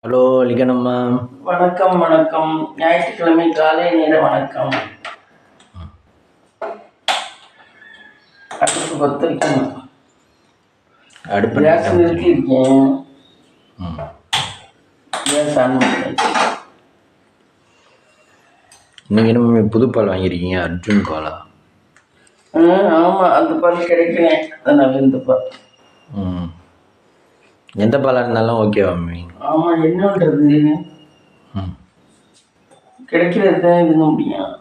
Hello லிகனம்மா. வணக்கம் வணக்கம். ஞாயிற்றுக்கிழமை காலை நேர வணக்கம். அடுப்பு பற்ற வைக்கணும். அடுப்பு கேஸ் நிறுத்தியிருக்கேன். கேஸ் ஆன் பண்ணி இன்னைக்கு என்ன புது பால் வாங்கியிருக்கீங்க? அர்ஜுன் பாலா? ஆமாம், அந்த பால் கிடைக்கல, அதனால இந்த பால். எந்த பாலாக இருந்தாலும் ஓகேவா மம்மி? ஆமாம், என்ன பண்ணுறது, கிடைக்கிறது தான் இதுங்க முடியும்.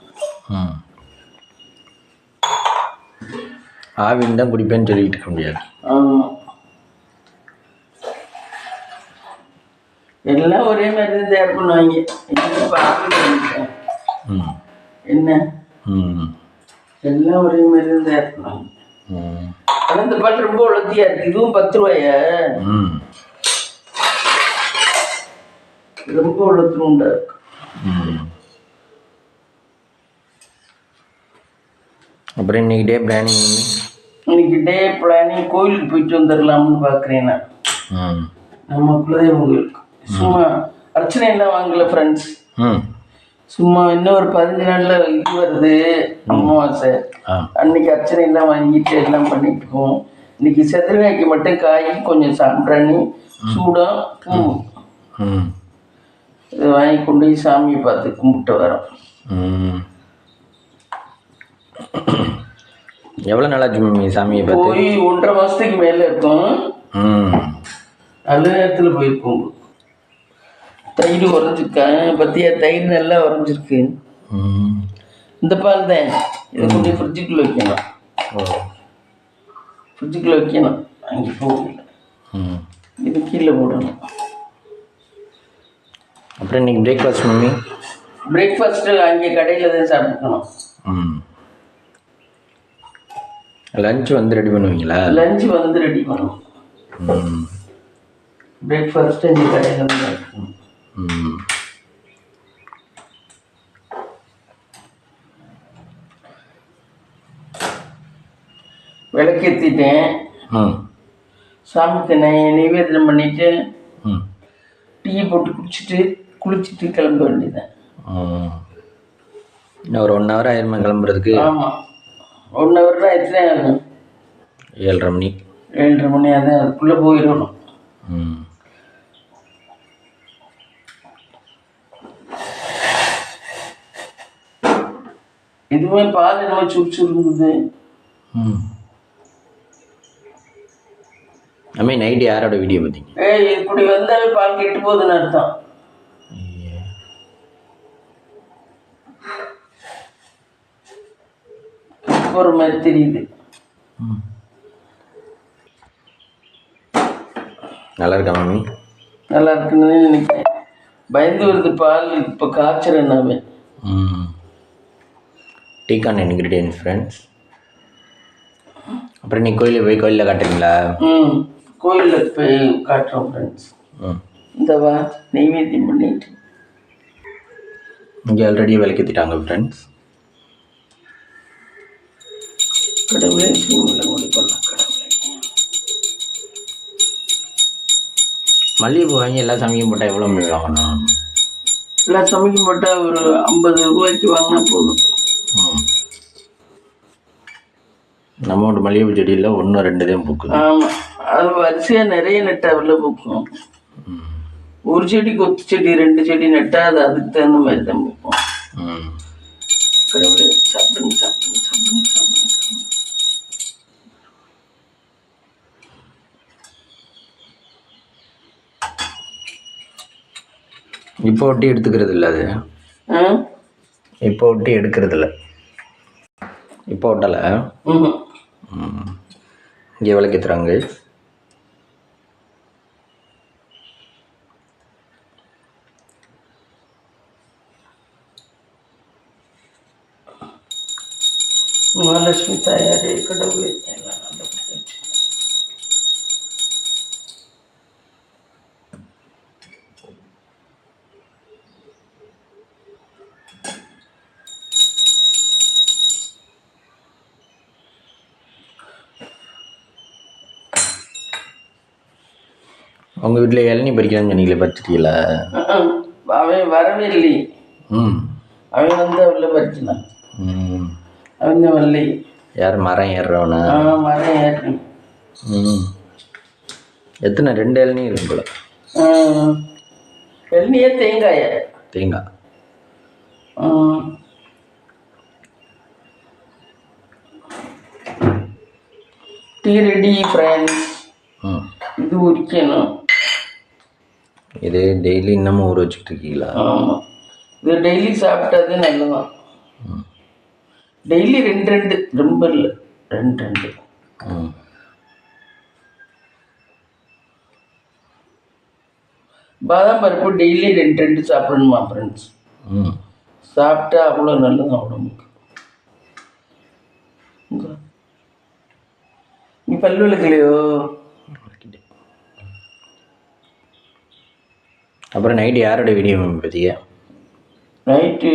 ஆவின் தான் குடிப்பேன்னு சொல்லிட்டு இருக்க முடியாது. ஆமாம், எல்லாம் ஒரே மாதிரி தான் தயார் பண்ணுவாங்க. என்ன எல்லாம் ஒரே மாதிரி தான் தயார் பண்ணுவாங்க. ஆனால் இந்த பாட்டு ரொம்ப உலர்த்தியா இருக்கு. இதுவும் 10 ரூபாயா? ரொம்ப உலர்த்துணுண்டா இருக்கு. அப்புறம் இன்னைக்கு டே பிளானிங்? இன்னைக்கு டே பிளானிங் கோயிலுக்கு போயிட்டு வந்துடலாம்னு பார்க்குறேன் நான். நம்ம குலதெய்வம் கோயிலுக்கு. சும்மா அர்ச்சனை எல்லாம் வாங்கல ஃப்ரெண்ட்ஸ். சும்மா இன்னும் ஒரு 15 நாள்ல இது வருது, அமாவாசை. அன்னைக்கு அர்ச்சனை எல்லாம் வாங்கிட்டு எல்லாம் பண்ணிட்டு இருக்கோம். இன்னைக்கு செத்திரகாய்க்கு மட்டும் காய், கொஞ்சம் சாம்பிராணி, சூடம், பூ இதை வாங்கி கொண்டு போய் சாமியை பார்த்து கும்பிட்டு வரோம். எவ்வளோ நாளாச்சு மம்மி சாமியை பார்த்து? போய் 1.5 மாதத்துக்கு மேலே இருக்கும். நல்ல நேரத்தில் போயிருக்கோம். தயிர் உறைஞ்சிருக்கேன் பற்றியா? தயிர் நல்லா உறைஞ்சிருக்கு. இந்த பால் தான். இதை கொஞ்சம் ஃப்ரிட்ஜுக்குள்ளே வைக்கணும். ஃப்ரிட்ஜுக்குள்ளே வைக்கணும். அங்கே போகல, இது கீழே போடணும். அப்புறம் இன்னைக்கு பிரேக்ஃபாஸ்ட் மம்மி? பிரேக்ஃபாஸ்ட்டு அங்கே கடையில் தான் சாப்பிட்டுக்கணும். லஞ்ச் வந்து ரெடி பண்ணுவீங்களா? லஞ்ச் வந்து ரெடி பண்ணுவோம். பிரேக்ஃபாஸ்ட்டு இங்கே கடையில் தான் சாப்பிட்டுக்கணும். விளக்கேற்றிட்டேன். சாமிக்கு நைவேத்தியம் பண்ணிவிட்டு டீ போட்டு குடிச்சிட்டு குளிச்சுட்டு கிளம்ப வேண்டியதுதான். இன்னும் ஒரு 1 hour ஆயிருமா கிளம்புறதுக்கு? ஆமாம், 1 hour தான். எத்தனை ஆகும்? 7:30 மணி. 7:30 மணி. அதான் அதுக்குள்ளே போயிடணும். இதுவே பால் என்னமோ சுறுசுறுங்குது. அம்மே நைட்டு யாரோட வீடியோ பார்த்தீங்க? இப்படி வந்தாலே பால் கெட்டு போகுதுன்னு அர்த்தம். ஒரு மாதிரி தெரியுது. நல்லா இருக்கா மம்மி? நல்லா இருக்குன்னு நினைக்கிறேன். பயந்து வருது பால். இப்போ காய்ச்சல் என்னாவே. டீக்கான இன்க்ரீடியன்ஸ் ஃப்ரெண்ட்ஸ். அப்புறம் நீ கோயிலில் காட்டுறீங்களா? கோயிலில் போய் காட்டுறோம் ஃப்ரெண்ட்ஸ். இந்த வா நெய்வேத்தியம் பண்ணிட்டு இங்கே ஆல்ரெடி விளக்கேற்றிட்டாங்க ஃப்ரெண்ட்ஸ். கடவுளே சீமில் முடிக்கலாம். கடவுளே மல்லிகைப்பூ வாங்கி எல்லா சமைக்கும் போட்டால் எவ்வளோ மணி வாங்கணும்? எல்லா சமைக்கும் போட்டால் ஒரு 50 ரூபாய்க்கு வாங்கினா போதும். நம்ம ஒரு மல்லிகைப்பூ செடியில் 1 2 தான் பூக்கும். ஆமாம், அது வரிசையாக நிறைய நெட்டாவில் பூக்கும். ஒரு செடி கொத்து செடி 2 செடி நட்டால் அது அதுக்கு தகுந்த மாதிரி தான் பூக்கும். கடவுளே சாப்பிடுங்க சாப்பிடுங்க சாப்பிடுங்க சாப்பிடுங்க சாப்பிடுங்க. இப்போ ஒட்டி எடுத்துக்கிறது இல்லை அது. இப்போ ஒட்டி எடுக்கிறது இல்லை. இப்போ ஒட்டலை. இங்கே விளக்கேற்றுறாங்க. மகாலட்சுமி தாயாரே கடவுளே எல்லாம் நல்லபடியாக வச்சு. உங்கள் வீட்டில் இளநீ பறிக்கலாம்னு சொன்னீங்களே, பறிச்சிட்டீங்களா? அவன் வரவே இல்லை. அவன் வந்து அவள பறிச்சினான். அவங்க வரலை. யார் மரம் ஏறுறவனா? மரம் ஏறணும். எத்தனை 2 இளநீ இருக்கும் போல. இளநியே தேங்காய? தேங்காய். Tea ready friends. இது உரிக்கணும். இது டெய்லி இன்னமும் ஊற வச்சுட்டு இருக்கீங்களா? ஆமாம், இது டெய்லி சாப்பிட்டாதே நல்லதான். டெய்லி 2 ரொம்ப இல்லை, 2. பாதாம் பருப்பு டெய்லி 2 சாப்பிடணுமா ஃப்ரெண்ட்ஸ்? சாப்பிட்டா அவ்வளோ நல்லது உடம்புக்கு. நீ பல்லு விளக்கலையோ? அப்புறம் நைட்டு யாரோட வீடியோ பற்றிய? நைட்டு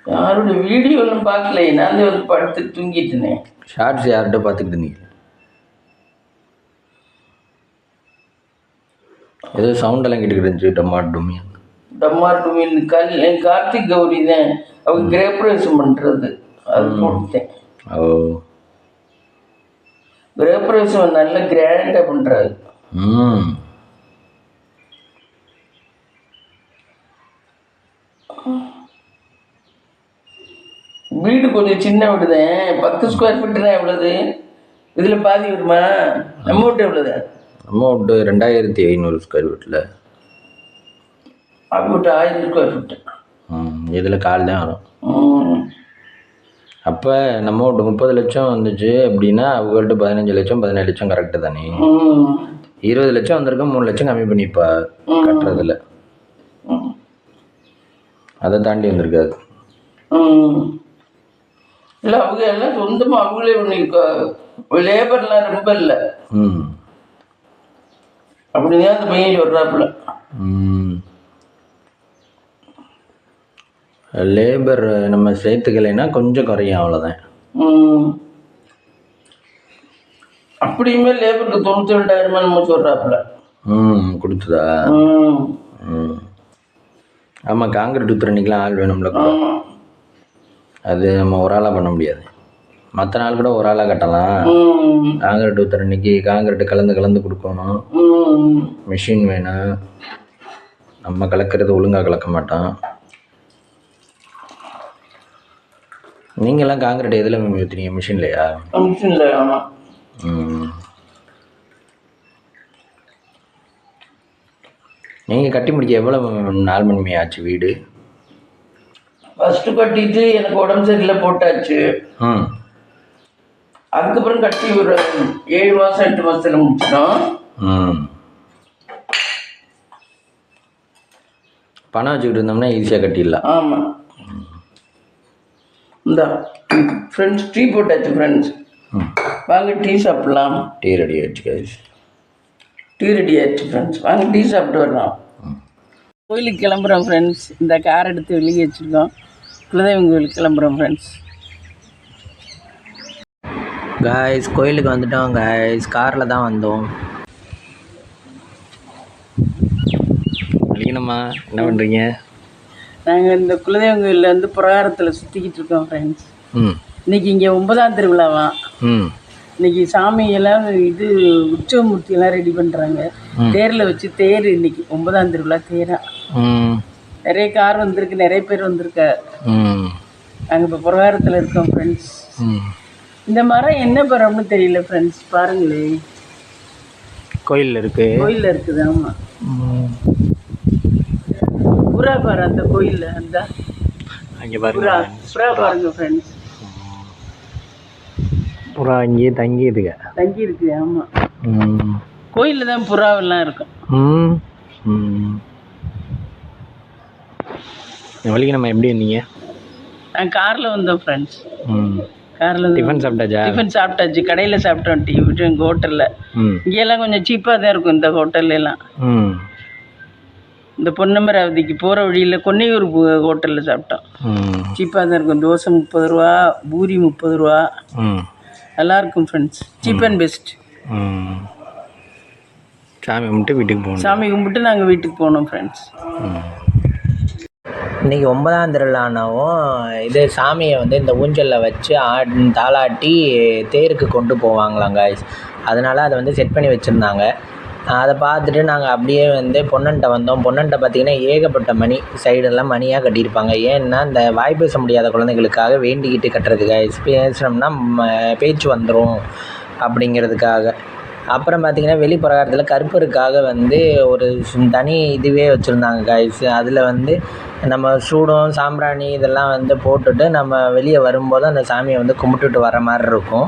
யாரோட வீடியோலாம் பார்க்கல, நான் வந்து படுத்து தூங்கிட்டேனே. ஷார்ட்ஸ் யார்கிட்ட பார்த்துக்கிட்டு இருந்தீங்க? ஏதோ சவுண்டெல்லாம் கேட்டுக்கிட்டு இருந்துச்சு, டமார் டுமியன். கார்த்திக் கௌரி தான் அவங்க கிரேப்ரவேசம் பண்ணுறது, அது போட்டேன். கிரேப்ரவேசம் நல்ல கிராண்டாக பண்ணுறாரு. வீடு கொஞ்சம் சின்ன வீடு தான், 10 ஸ்கொயர் ஃபீட் தான். எவ்வளவு இதில் பாதி வருமா? அமௌண்ட் எவ்வளவு? அமௌண்ட் 2500 ஸ்கொயர் ஃபீட்டில். Amount 1000 square feet. இதில் கால் தான் வரும். அப்போ நம்ம 30 லட்சம் வந்துச்சு அப்படின்னா அவங்கள்ட்ட 15 லட்சம் 17 லட்சம் கரெக்டு தானே? 20 லட்சம் வந்திருக்க, 3 லட்சம் கம்மி பண்ணிப்பா கட்டுறதுல. அதை தாண்டி வந்திருக்காது. இல்லை, அவங்க எல்லாம் சொந்தமாக அவங்களே பண்ணியிருக்கா. லேபர்லாம் ரொம்ப இல்லை. அப்படிதான் அந்த பையன் சொல்கிறாப்புல. லேபர் நம்ம சேர்த்துக்கலைன்னா கொஞ்சம் குறையும், அவ்வளோதான். அப்படியுமே லேபருக்கு 92,000 நம்ம சொல்கிறாப்புல. கொடுத்துதா? ஆமாம், காங்கிரீட் ஊற்றுறன்னைக்கெலாம் ஆள் வேணும்ல. அது நம்ம ஒரு ஆளாக பண்ண முடியாது. மற்ற நாள் கூட ஒரு ஆளாக கட்டலாம். காங்கிரீட் ஊற்றுறன்னைக்கு காங்கிரீட்டு கலந்து கொடுக்கணும். மிஷின் வேணும். நம்ம கலக்கிறது ஒழுங்காக கலக்க மாட்டோம். நீங்கள்லாம் காங்கிரீட் எதில் ஊற்றுறீங்க? மிஷின்லையா? மிஷினில். ஆமாம். நீங்கள் கட்டி முடிக்க எவ்வளோ நாள் மணி ஆச்சு வீடு? ஃபஸ்ட்டு கட்டிட்டு எனக்கு உடம்பு சரியில்லை போட்டாச்சு. அதுக்கப்புறம் கட்டி ஒரு 7 மாதம் 8 மாதத்தில் முடிச்சிட்டோம். பணம் வச்சுக்கிட்டு இருந்தோம்னா ஈஸியாக கட்டிடலாம். ஆமாம். இந்த ஃப்ரெண்ட்ஸ் டீ போட்டாச்சு. ஃப்ரெண்ட்ஸ் வாங்க டீ சாப்பிட்லாம். டீ ரெடி ஆயிடுச்சு கைஸ். டீ ரெடி ஆயிடுச்சு ஃப்ரெண்ட்ஸ், வாங்க டீ சாப்பிட்டு வரலாம். கோயிலுக்கு கிளம்புறோம் ஃப்ரெண்ட்ஸ். இந்த கார் எடுத்து வெளியே வச்சுருக்கோம். குலதெய்வம் கோயிலுக்கு கிளம்புறோம் ஃப்ரெண்ட்ஸ். காய்ஸ் கோயிலுக்கு வந்துட்டோம் காய்ஸ். காரில் தான் வந்தோம். வலிக்கணுமா? என்ன பண்ணுறீங்க? நாங்கள் இந்த குலதெய்வம் கோயிலில் வந்து பிரகாரத்தில் சுற்றிக்கிட்டு இருக்கோம் ஃப்ரெண்ட்ஸ். இன்றைக்கி இங்கே 9ஆம் திருவிழாவா. இன்னைக்கு சாமியெல்லாம் இது உற்சவமூர்த்தியெல்லாம் ரெடி பண்ணுறாங்க. தேரில் வச்சு தேர் இன்னைக்கு 9ஆம் திருவிழா தேரா. நிறைய கார் வந்திருக்கு, நிறைய பேர் வந்திருக்கா. நாங்கள் இப்போ பிரகாரத்தில் இருக்கோம் ஃப்ரெண்ட்ஸ். இந்த மரம் என்ன மரம்னு தெரியல ஃப்ரெண்ட்ஸ், பாருங்களே. கோயிலில் இருக்குது. ஆமாம், புறா பாரு அந்த கோயிலில். அந்த அங்கே புறா பாருங்க ஃப்ரெண்ட்ஸ். புறா இங்கேயே தங்கி இருக்கு. ஆமாம், கோயிலில் தான் புறாவெல்லாம் இருக்கும். வழிக்கு நம்ம எப்படி வந்தீங்க? நான் காரில் வந்தோம் ஃப்ரெண்ட்ஸ். காரில் டிஃபன் சாப்பிட்டாச்சு. கடையில் சாப்பிட்டோம் டீ விட்டு. எங்கள் ஹோட்டலில் இங்கெல்லாம் கொஞ்சம் சீப்பாக தான் இருக்கும் இந்த ஹோட்டல்லாம். இந்த பொன்னமராவதிக்கு போகிற வழியில் கொன்னையூர் ஹோட்டலில் சாப்பிட்டோம். சீப்பாக தான் இருக்கும். தோசை 30 ரூபா, பூரி 30 ரூபா. நல்லாயிருக்கும் ஃப்ரெண்ட்ஸ், சீப் அண்ட் பெஸ்ட். சாமி கும்பிட்டு வீட்டுக்கு போகணும். சாமி கும்பிட்டு நாங்கள் வீட்டுக்கு போனோம் ஃப்ரெண்ட்ஸ். இன்றைக்கி 9ஆம் திருவிழானாவும் இது சாமியை வந்து இந்த ஊஞ்சலில் வச்சு தாளாட்டி தேருக்கு கொண்டு போவாங்களாம் காய்ஸ். அதனால் அதை வந்து செட் பண்ணி வச்சுருந்தாங்க. அதை பார்த்துட்டு நாங்கள் அப்படியே வந்து பொன்னன்ட்ட வந்தோம். பொன்னன்ட்ட பார்த்திங்கன்னா ஏகப்பட்ட மணி சைடெல்லாம் மணியாக கட்டியிருப்பாங்க. ஏன்னா இந்த வாய் பேச முடியாத குழந்தைகளுக்காக வேண்டிக்கிட்டு கட்டுறது காய்ஸ். பேசுனோம்னா பேச்சு வந்துடும் அப்படிங்கிறதுக்காக. அப்புறம் பார்த்திங்கன்னா வெளிப்பிரகாரத்தில் கருப்பருக்காக வந்து ஒரு தனி இதுவே வச்சுருந்தாங்க காய்ஸ். அதில் வந்து நம்ம சூடம் சாம்பிராணி இதெல்லாம் வந்து போட்டுட்டு நம்ம வெளியே வரும்போது அந்த சாமியை வந்து கும்பிட்டுட்டு வர மாதிரி இருக்கும்.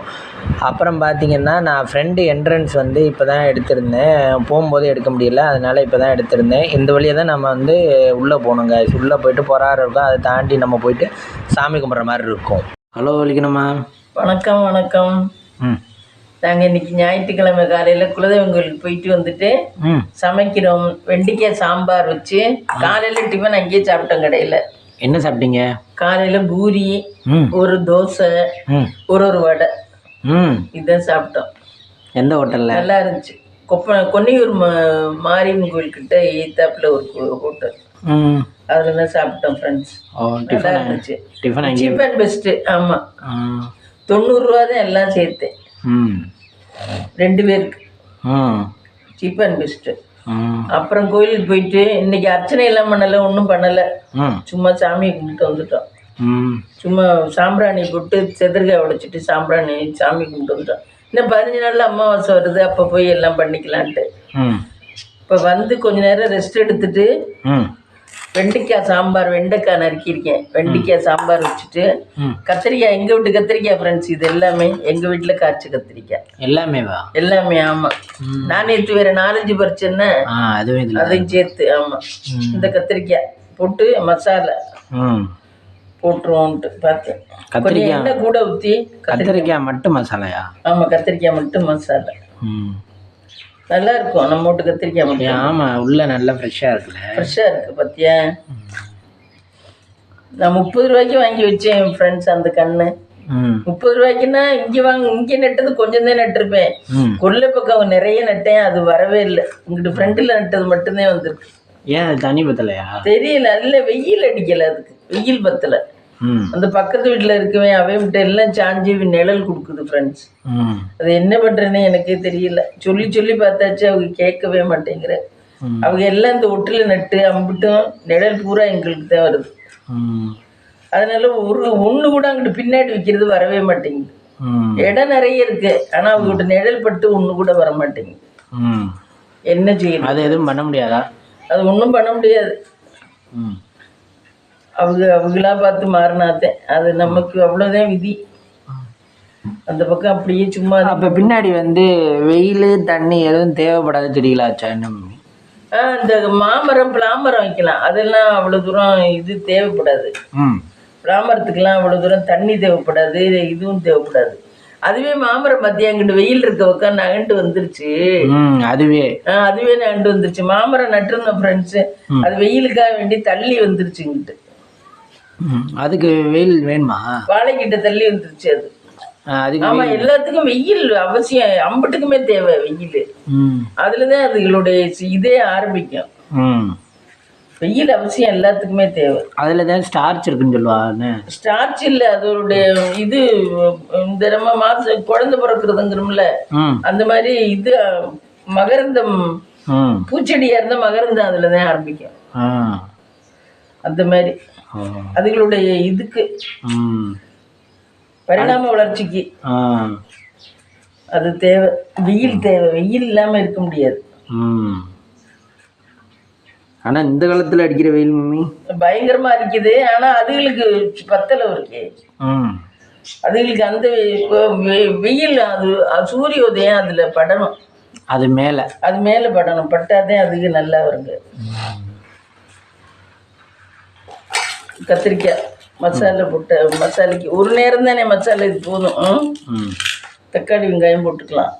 அப்புறம் பார்த்திங்கன்னா நான் ஃப்ரெண்டு என்ட்ரன்ஸ் வந்து இப்போ தான் எடுத்திருந்தேன். போகும்போது எடுக்க முடியல, அதனால் இப்போ தான் எடுத்திருந்தேன். இந்த வழியாக தான் நம்ம வந்து உள்ளே போகணும் காய்ஸ். உள்ளே போயிட்டு போகிறாரு இருக்கும், அதை தாண்டி நம்ம போயிட்டு சாமி கும்பிட்ற மாதிரி இருக்கும். ஹலோ வலிக்கணுமா? வணக்கம் வணக்கம். நாங்கள் இன்னைக்கு ஞாயிற்றுக்கிழமை காலையில் குலதெய்வம் கோயிலுக்கு போயிட்டு வந்துட்டு சமைக்கிறோம். வெண்டைக்காய் சாம்பார் வச்சு காலையில் டிஃபன் அங்கேயே சாப்பிட்டோம் கடையில். என்ன சாப்பிட்டீங்க? காலையில் பூரி, ஒரு தோசை, ஒரு வடை, இதுதான் சாப்பிட்டோம். எந்த ஹோட்டலில்? நல்லா இருந்துச்சு. கொன்னியூர் மாரியம்மன் கோயில்கிட்ட எய்த்தாப்பில் ஒரு ஹோட்டல், அதில் தான் சாப்பிட்டோம் ஃப்ரெண்ட்ஸ். நல்லா இருந்துச்சு. Cheap and best. ஆமாம், 90 ரூபா தான் எல்லாம் சேர்த்தேன் 2 பேருக்கு. Cheap and best. அப்புறம் கோயிலுக்கு போயிட்டு இன்னைக்கு அர்ச்சனை எல்லாம் பண்ணலை, ஒன்றும் பண்ணலை. சும்மா சாமியை கும்பிட்டு வந்துட்டோம். சும்மா சாம்பிராணி போட்டு செதற்காய் உடைச்சிட்டு சாம்பிராணி சாமி கும்பிட்டு வந்துட்டோம். இன்னும் 15 நாளில் அமாவாசை வருது, அப்போ போய் எல்லாம் பண்ணிக்கலான்ட்டு. இப்போ வந்து கொஞ்ச நேரம் ரெஸ்ட் எடுத்துட்டு வெண்டைக்காய் சாம்பார், வெண்டைக்காய் நறுக்கியிருக்கேன். வெண்டைக்காய் சாம்பார் வச்சுட்டு கத்திரிக்காய், எங்கள் வீட்டு கத்திரிக்காய் ஃப்ரெண்ட்ஸ். இது எல்லாமே எங்கள் வீட்டில் காய்ச்சி கத்திரிக்காய் எல்லாமேவா? எல்லாமே. ஆமாம், நான் நேற்று வேறு 4-5 பறிச்சேன்னா அதையும் சேர்த்து. ஆமாம், இந்த கத்திரிக்காய் போட்டு மசாலா போட்டுருவோன்ட்டு பார்த்தேன். கொஞ்சம் எண்ணெய் கூட ஊற்றி. கத்திரிக்காய் மட்டும் மசாலாயா? ஆமாம், கத்திரிக்காய் மட்டும் மசாலா நல்லா இருக்கும். நம்ம வீட்டு கத்திரிக்காய் மட்டும். ஆமாம், உள்ள நல்லா ஃப்ரெஷ்ஷாக இருக்குல்ல? ஃப்ரெஷ்ஷாக இருக்குது பார்த்தியா? நான் 30 ரூபாய்க்கு வாங்கி வச்சேன் என் ஃப்ரெண்ட்ஸ். அந்த கன்று 30 ரூபாய்க்குன்னா இங்கே நட்டது கொஞ்சம் தான் நட்டிருப்பேன். கொல்லை பக்கம் நிறைய நட்டேன், அது வரவே இல்லை. உங்கள்கிட்ட ஃப்ரெண்டில் நட்டது மட்டும்தான் வந்திருக்கு. ஏன் அது தண்ணி பத்தலையா? தெரியல, இல்லை வெயில் அடிக்கலை, அதுக்கு வெயில் பத்தலை. அந்த பக்கத்து வீட்டில் இருக்கவே அவன்கிட்ட எல்லாம் சாஞ்சி நிழல் கொடுக்குது ஃப்ரெண்ட்ஸ். அது என்ன பண்ணுறேன்னு எனக்கே தெரியல. சொல்லி சொல்லி பார்த்தாச்சு, அவங்க கேட்கவே மாட்டேங்கிற. அவங்க எல்லாம் இந்த ஒட்டில் நட்டு அம்பிட்டும் நிழல் பூரா எங்களுக்கு தான் வருது. அதனால ஒன்று கூட அங்கிட்டு பின்னாடி வைக்கிறது வரவே மாட்டேங்குது. இடம் நிறைய இருக்கு, ஆனால் அவங்ககிட்ட நிழல் பட்டு ஒன்று கூட வர மாட்டேங்குது. என்ன செய்யணும்? அது எதுவும் பண்ண முடியாதா? அது ஒன்றும் பண்ண முடியாது. அவங்களா பார்த்து மாறினாத்தேன். அது நமக்கு அவ்வளோதான் விதி. அந்த பக்கம் அப்படியே சும்மா. அப்போ பின்னாடி வந்து வெயில் தண்ணி எதுவும் தேவைப்படாத செடிகளாச்சா? என்ன? இந்த மாமரம் பிளாமரம் வைக்கலாம், அதெல்லாம் அவ்வளோ தூரம் இது தேவைப்படாது. பிளாமரத்துக்கெல்லாம் அவ்வளோ தூரம் தண்ணி தேவைப்படாது, இதுவும் தேவைப்படாது. அதுவே மாமரம் பார்த்தியா, அங்கிட்டு வெயில் இருக்க உட்காந்து நகண்டு வந்துருச்சு. அதுவே நகண்டு வந்துருச்சு. மாமரம் நட்டுருந்தோம் ஃப்ரெண்ட்ஸு, அது வெயிலுக்காக வேண்டி தள்ளி வந்துருச்சு இங்கிட்டு. அதுக்கு வெயில் வேணுமா? வாழைக்கிட்ட தள்ளி வந்துருச்சு அது. ஆமா, எல்லாத்துக்கும் வெயில் அவசியம். அம்பட்டுக்குமே தேவை வெயில். அதுலதான் அதுகளுடைய இதே ஆரம்பிக்கும். வெயில் அவசியம் எல்லாத்துக்குமே தேவை. அதுலதான் ஸ்டார்ச் இருக்குன்னு சொல்லுவாங்க. ஸ்டார்ச் இல்ல, அதோடைய இது இந்த நம்ம மாசம் குழந்தை பிறக்கிறதுங்கிறோம்ல, அந்த மாதிரி இது மகரந்தம். பூச்செடியா இருந்தா மகரந்தம் அதுலதான் ஆரம்பிக்கும். அந்த மாதிரி அதுகளுடைய இதுக்கு பரிணாம வளர்ச்சிக்கு அது தேவை. வெயில் தேவை, வெயில் இல்லாம இருக்க முடியாது. ஆனா இந்த காலத்துல அடிக்கிற வெயில் மம்மி பயங்கரமா இருக்குது. ஆனா அதுகளுக்கு பத்தல இருக்கு. அதுகளுக்கு அந்த வெயில் அது சூரியோதயம் அதுல படணும். அது மேல படணும். பட்டாதான் அதுக்கு நல்லா வருங்க. கத்திரிக்காய் மசாலா போட்ட மசாலைக்கு ஒரு நேரம் தானே மசாலா, இது போதும். தக்காளி வெங்காயம் போட்டுக்கலாம்.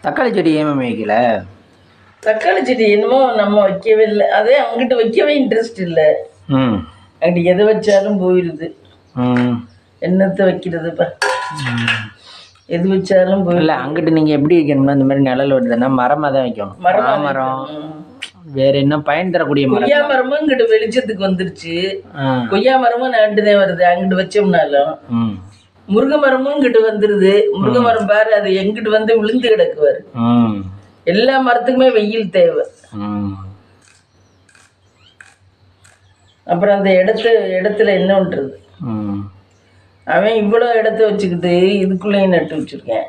தக்காளி செடி ஏன் வைக்கல? தக்காளி செடி என்னமோ நம்ம வைக்கவே இல்லை. அதே அவங்ககிட்ட வைக்கவே இன்ட்ரெஸ்ட் இல்லை. அங்கிட்ட எதை வச்சாலும் போயிடுது. என்னத்தை வைக்கிறதுப்பா? எது வச்சாலும் இல்லை அங்கிட்டு நீங்கள் எப்படி வைக்கணும்னா இந்த மாதிரி நிழல் வருதுன்னா மரமாக தான் வைக்கணும். மரம் வேற என்ன பயன் தரக்கூடிய மரம்? கொய்யா மரமும் இங்கிட்டு வெளிச்சத்துக்கு வந்துருச்சு. கொய்யா மரமும் நாண்டுதான் வருது அங்கிட்டு வச்சோம்னாலும். முருங்கை மரமும் இங்கிட்டு வந்துருது. முருங்கை மரம் பாரு அது எங்கிட்டு வந்து விழுந்து கிடக்குவாரு. எல்லா மரத்துக்குமே வெயில் தேவை. அப்புறம் அந்த இடத்துல என்ன பண்றது? அவன் இவ்வளோ இடத்த வச்சுக்கிட்டு இதுக்குள்ளேயும் நட்டு வச்சிருக்கேன்.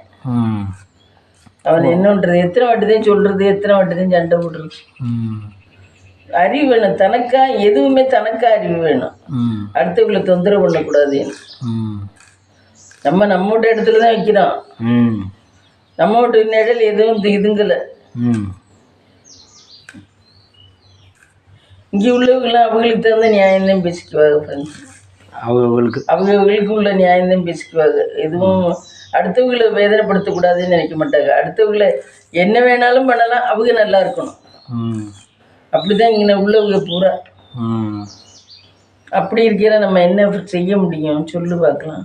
அவன் என்ன பண்றது? எத்தனை வாட்டிதான் சொல்றது, எத்தனை வாட்டிதான் சண்டை போடுறது. அறிவு வேணும் தனக்கா, எதுவுமே தனக்கா அறிவு வேணும். அடுத்தவங்களை தொந்தரவு பண்ணக்கூடாது. நம்ம வீட்டு இடத்துல தான் வைக்கிறோம். நம்ம வீட்டு நிழல் எதுவும் இதுங்கலை. இங்கே உள்ளவங்களாம் அவங்களுக்கு தகுந்த நியாயம்தான் பேசிக்குவாங்க ஃப்ரெண்ட்ஸ். அவங்களுக்கு உள்ள நியாயம்தான் பேசிக்குவாங்க. எதுவும் அடுத்தவங்களை வேதனைப்படுத்தக்கூடாதுன்னு நினைக்க மாட்டாங்க. அடுத்தவங்களை என்ன வேணாலும் பண்ணலாம், அவங்க நல்லா இருக்கணும். அப்படிதான் இங்கே உள்ளவங்க பூரா. அப்படி இருக்கிற நம்ம என்ன செய்ய முடியும் சொல்லு பார்க்கலாம்.